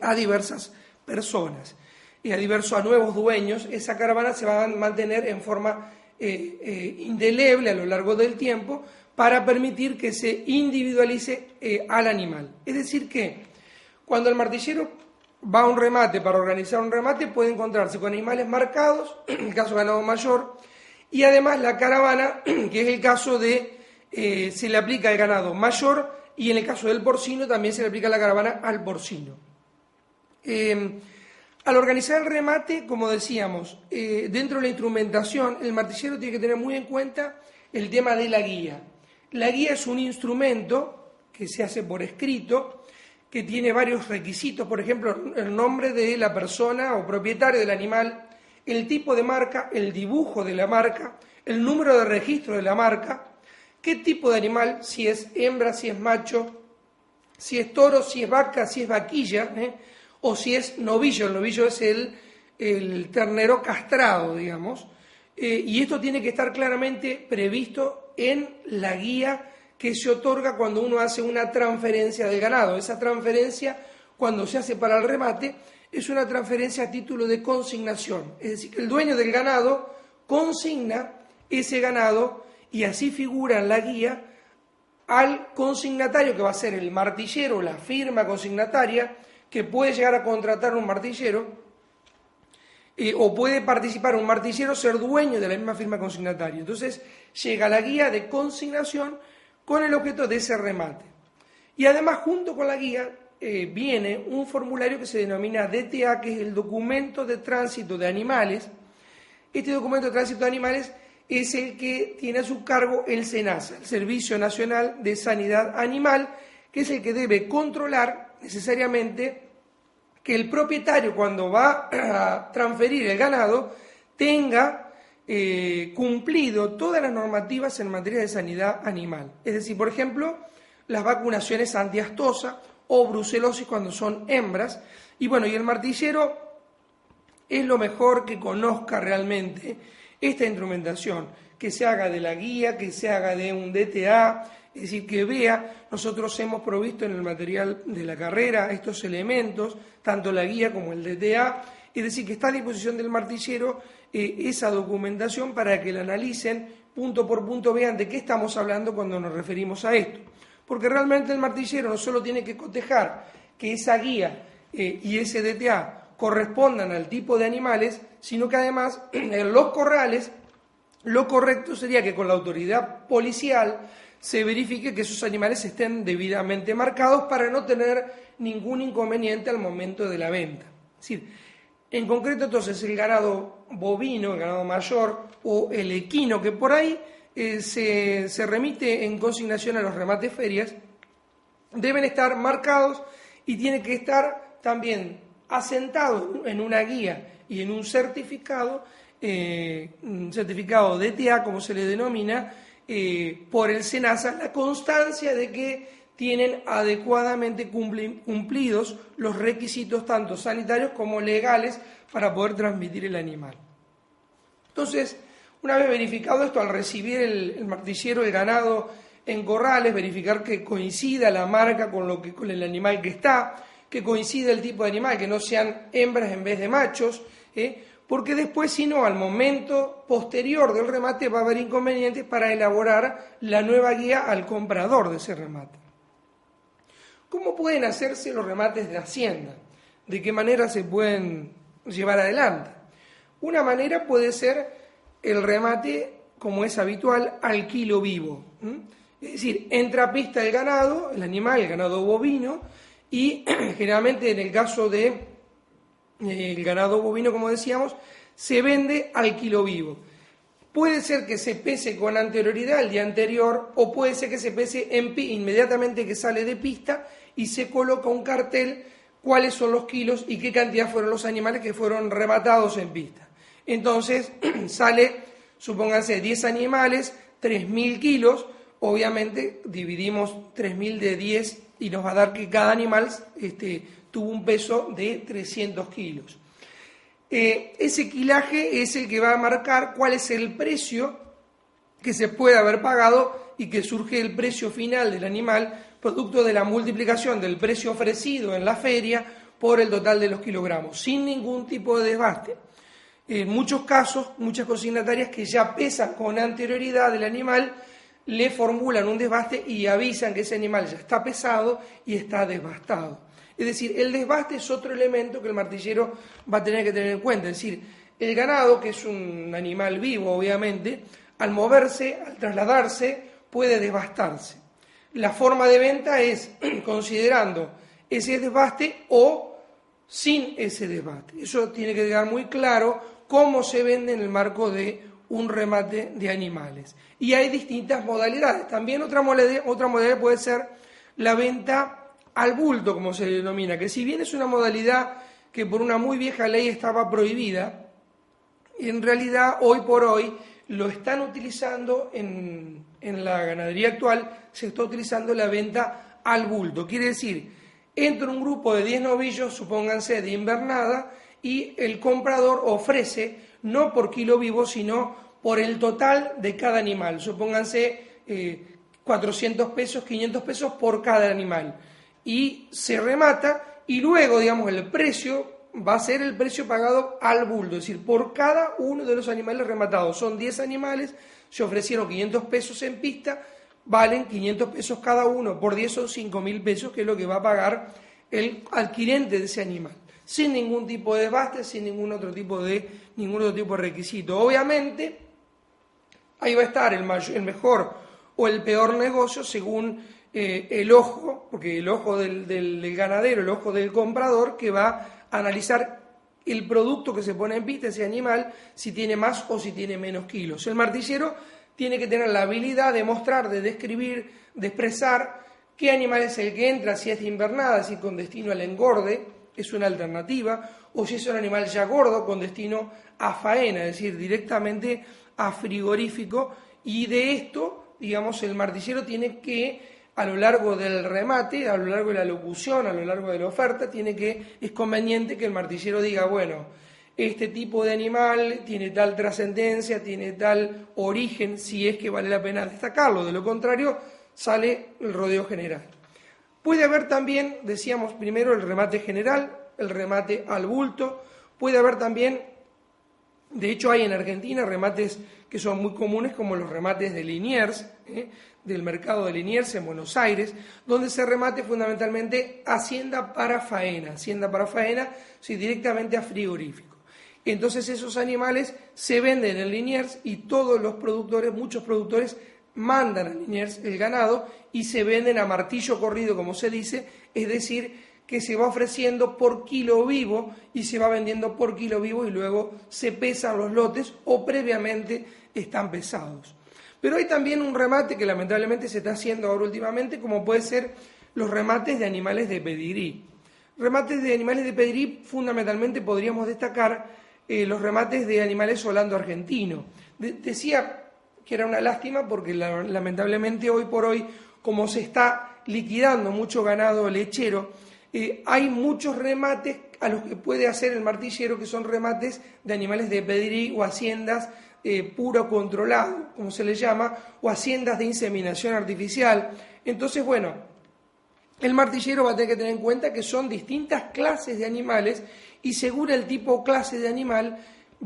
a diversas personas y a nuevos dueños. Esa caravana se va a mantener en forma indeleble a lo largo del tiempo para permitir que se individualice al animal. Es decir que cuando el martillero va a un remate para organizar un remate, puede encontrarse con animales marcados, en el caso de ganado mayor, y además la caravana, que es el caso de se le aplica al ganado mayor, y en el caso del porcino también se le aplica la caravana al porcino. Al organizar el remate, como decíamos, dentro de la instrumentación, el martillero tiene que tener muy en cuenta el tema de la guía. La guía es un instrumento que se hace por escrito, que tiene varios requisitos, por ejemplo, el nombre de la persona o propietario del animal, el tipo de marca, el dibujo de la marca, el número de registro de la marca, qué tipo de animal, si es hembra, si es macho, si es toro, si es vaca, si es vaquilla, o si es novillo. El novillo es el ternero castrado, digamos, y esto tiene que estar claramente previsto en la guía que se otorga cuando uno hace una transferencia de ganado. Esa transferencia, cuando se hace para el remate, es una transferencia a título de consignación, es decir, que el dueño del ganado consigna ese ganado y así figura en la guía al consignatario, que va a ser el martillero, la firma consignataria, que puede llegar a contratar un martillero, o puede participar un martillero, ser dueño de la misma firma consignataria. Entonces llega la guía de consignación con el objeto de ese remate. Y además, junto con la guía, viene un formulario que se denomina DTA, que es el documento de tránsito de animales. Este documento de tránsito de animales es el que tiene a su cargo el SENASA, el Servicio Nacional de Sanidad Animal, que es el que debe controlar necesariamente que el propietario, cuando va a transferir el ganado, tenga cumplido todas las normativas en materia de sanidad animal. Es decir, por ejemplo, las vacunaciones antiastosa o brucelosis cuando son hembras. Y bueno, y el martillero es lo mejor que conozca realmente esta instrumentación, que se haga de la guía, que se haga de un DTA, es decir, que vea. Nosotros hemos provisto en el material de la carrera estos elementos, tanto la guía como el DTA, es decir, que está a disposición del martillero esa documentación para que la analicen punto por punto, vean de qué estamos hablando cuando nos referimos a esto. Porque realmente el martillero no solo tiene que cotejar que esa guía y ese DTA correspondan al tipo de animales, sino que además en los corrales lo correcto sería que con la autoridad policial se verifique que esos animales estén debidamente marcados para no tener ningún inconveniente al momento de la venta. Es decir, en concreto entonces el ganado bovino, el ganado mayor o el equino, que por ahí se remite en consignación a los remates ferias, deben estar marcados y tiene que estar también asentado en una guía y en un certificado DTA, como se le denomina, por el SENASA, la constancia de que tienen adecuadamente cumplidos los requisitos tanto sanitarios como legales para poder transmitir el animal. Entonces, una vez verificado esto, al recibir el martillero el ganado en corrales, verificar que coincida la marca con el animal que está, que coincida el tipo de animal, que no sean hembras en vez de machos, porque después, si no, al momento posterior del remate va a haber inconvenientes para elaborar la nueva guía al comprador de ese remate. ¿Cómo pueden hacerse los remates de hacienda? ¿De qué manera se pueden llevar adelante? Una manera puede ser el remate, como es habitual, al kilo vivo. Es decir, entra a pista el ganado, el animal, el ganado bovino, y generalmente en el caso de el ganado bovino, como decíamos, se vende al kilo vivo. Puede ser que se pese con anterioridad el día anterior, o puede ser que se pese inmediatamente que sale de pista y se coloca un cartel cuáles son los kilos y qué cantidad fueron los animales que fueron rematados en pista. Entonces sale, supónganse, 10 animales, 3.000 kilos, obviamente dividimos 3.000 de 10 y nos va a dar que cada animal tuvo un peso de 300 kilos. Ese quilaje es el que va a marcar cuál es el precio que se puede haber pagado y que surge el precio final del animal, producto de la multiplicación del precio ofrecido en la feria por el total de los kilogramos, sin ningún tipo de desbaste. En muchos casos, muchas consignatarias que ya pesan con anterioridad del animal, le formulan un desbaste y avisan que ese animal ya está pesado y está desbastado. Es decir, el desbaste es otro elemento que el martillero va a tener que tener en cuenta. Es decir, el ganado, que es un animal vivo, obviamente, al moverse, al trasladarse, puede desbastarse. La forma de venta es considerando ese desbaste o sin ese desbaste. Eso tiene que quedar muy claro cómo se vende en el marco de un remate de animales. Y hay distintas modalidades. También otra modalidad puede ser la venta al bulto, como se denomina, que si bien es una modalidad que por una muy vieja ley estaba prohibida, en realidad hoy por hoy lo están utilizando en la ganadería actual, se está utilizando la venta al bulto. Quiere decir, entra un grupo de 10 novillos, supónganse de invernada, y el comprador ofrece, no por kilo vivo, sino por el total de cada animal. Supónganse 400 pesos, 500 pesos por cada animal. Y se remata y luego, digamos, el precio va a ser el precio pagado al bulto, es decir, por cada uno de los animales rematados. Son 10 animales, se ofrecieron 500 pesos en pista, valen 500 pesos cada uno, por 10 son 5.000 pesos, que es lo que va a pagar el adquirente de ese animal, sin ningún tipo de desbaste, sin ningún otro tipo de requisito. Obviamente, ahí va a estar el mejor o el peor negocio según el ojo, porque el ojo del ganadero, el ojo del comprador, que va a analizar el producto que se pone en pista, ese animal, si tiene más o si tiene menos kilos. El martillero tiene que tener la habilidad de mostrar, de describir, de expresar qué animal es el que entra, si es de invernada, si con destino al engorde, es una alternativa, o si es un animal ya gordo con destino a faena, es decir, directamente a frigorífico, y de esto, digamos, el martillero tiene que, a lo largo del remate, a lo largo de la locución, a lo largo de la oferta, es conveniente que el martillero diga, bueno, este tipo de animal tiene tal trascendencia, tiene tal origen, si es que vale la pena destacarlo, de lo contrario sale el rodeo general. Puede haber también, decíamos primero, el remate general, el remate al bulto, puede haber también, de hecho hay en Argentina remates que son muy comunes como los remates de Liniers, del mercado de Liniers en Buenos Aires, donde se remate fundamentalmente hacienda para faena, sí, directamente a frigorífico. Entonces esos animales se venden en Liniers y todos los productores, muchos productores, mandan a Liniers el ganado y se venden a martillo corrido, como se dice, es decir, que se va ofreciendo por kilo vivo y se va vendiendo por kilo vivo y luego se pesan los lotes o previamente están pesados. Pero hay también un remate que lamentablemente se está haciendo ahora últimamente, como puede ser los remates de animales de pedigrí. Remates de animales de pedigrí, fundamentalmente podríamos destacar los remates de animales holando-argentino. Decía que era una lástima porque lamentablemente hoy por hoy, como se está liquidando mucho ganado lechero, hay muchos remates a los que puede hacer el martillero, que son remates de animales de pedigrí o haciendas puro controlado, como se le llama, o haciendas de inseminación artificial. Entonces, bueno, el martillero va a tener que tener en cuenta que son distintas clases de animales y según el tipo o clase de animal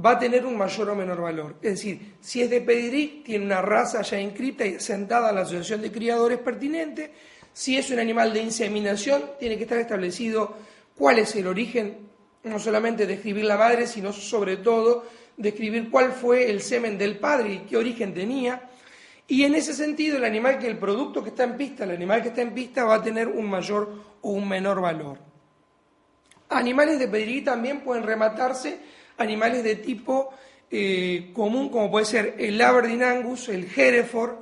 va a tener un mayor o menor valor. Es decir, si es de pedigrí, tiene una raza ya inscrita y asentada en la asociación de criadores pertinente. Si es un animal de inseminación, tiene que estar establecido cuál es el origen, no solamente describir la madre, sino sobre todo describir cuál fue el semen del padre y qué origen tenía. Y en ese sentido, el producto que está en pista, el animal que está en pista va a tener un mayor o un menor valor. Animales de pedigrí también pueden rematarse animales de tipo común, como puede ser el Aberdeen Angus, el Hereford,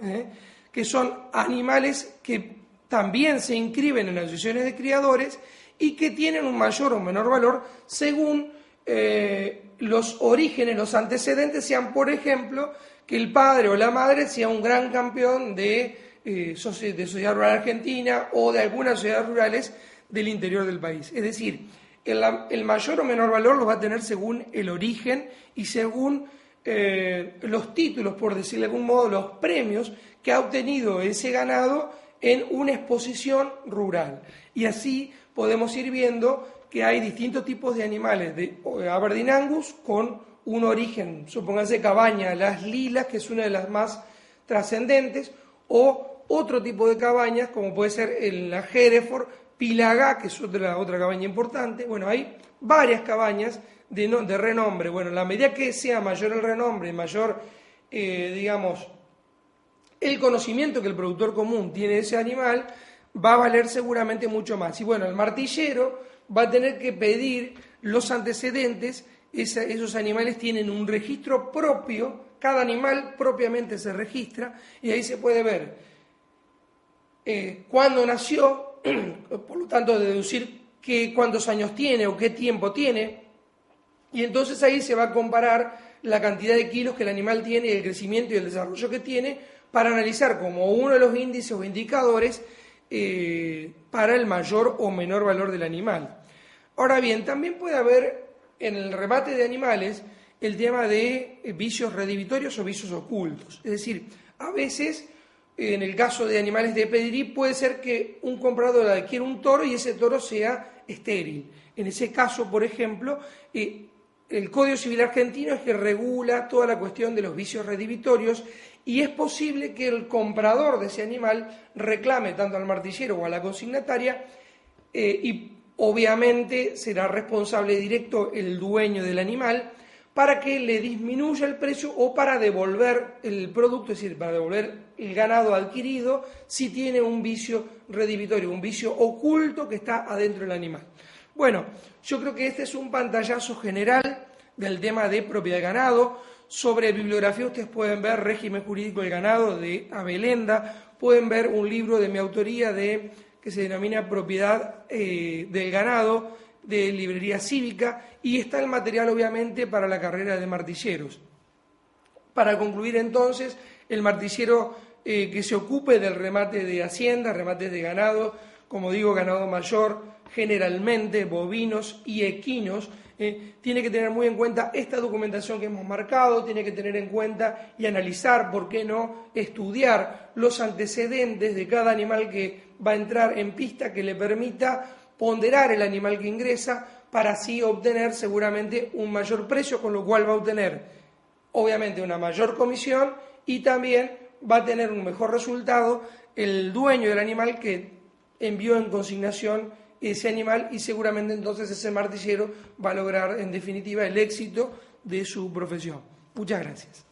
que son animales que también se inscriben en asociaciones de criadores y que tienen un mayor o menor valor según los orígenes, los antecedentes sean, por ejemplo, que el padre o la madre sea un gran campeón de sociedad rural argentina o de algunas sociedades rurales del interior del país. Es decir, el mayor o menor valor los va a tener según el origen y según los títulos, por decirlo de algún modo, los premios que ha obtenido ese ganado en una exposición rural. Y así podemos ir viendo que hay distintos tipos de animales de Aberdeen Angus con un origen, supónganse cabaña, las lilas, que es una de las más trascendentes, o otro tipo de cabañas, como puede ser la Hereford, Pilagá, que es otra cabaña importante. Bueno, hay varias cabañas de renombre. Bueno, a la medida que sea mayor el renombre, mayor, el conocimiento que el productor común tiene de ese animal, va a valer seguramente mucho más. Y bueno, el martillero va a tener que pedir los antecedentes. Esos animales tienen un registro propio, cada animal propiamente se registra, y ahí se puede ver cuándo nació, por lo tanto deducir cuántos años tiene o qué tiempo tiene, y entonces ahí se va a comparar la cantidad de kilos que el animal tiene y el crecimiento y el desarrollo que tiene para analizar como uno de los índices o indicadores para el mayor o menor valor del animal. Ahora bien, también puede haber en el remate de animales el tema de vicios redivitorios o vicios ocultos. Es decir, a veces, en el caso de animales de pedigrí, puede ser que un comprador adquiera un toro y ese toro sea estéril. En ese caso, por ejemplo, el Código Civil argentino es que regula toda la cuestión de los vicios redivitorios y es posible que el comprador de ese animal reclame tanto al martillero o a la consignataria y obviamente será responsable directo el dueño del animal para que le disminuya el precio o para devolver el producto, es decir, para devolver el ganado adquirido si tiene un vicio redivitorio, un vicio oculto que está adentro del animal. Bueno, yo creo que este es un pantallazo general del tema de propiedad de ganado. Sobre bibliografía ustedes pueden ver Régimen Jurídico del Ganado de Abelenda, pueden ver un libro de mi autoría que se denomina Propiedad del Ganado, de librería cívica y está el material obviamente para la carrera de martilleros. Para concluir entonces, el martillero que se ocupe del remate de hacienda, remates de ganado, como digo, ganado mayor, generalmente bovinos y equinos, tiene que tener muy en cuenta esta documentación que hemos marcado, tiene que tener en cuenta y analizar, ¿por qué no?, estudiar los antecedentes de cada animal que va a entrar en pista, que le permita ponderar el animal que ingresa para así obtener seguramente un mayor precio, con lo cual va a obtener obviamente una mayor comisión y también va a tener un mejor resultado el dueño del animal que envió en consignación ese animal y seguramente entonces ese martillero va a lograr en definitiva el éxito de su profesión. Muchas gracias.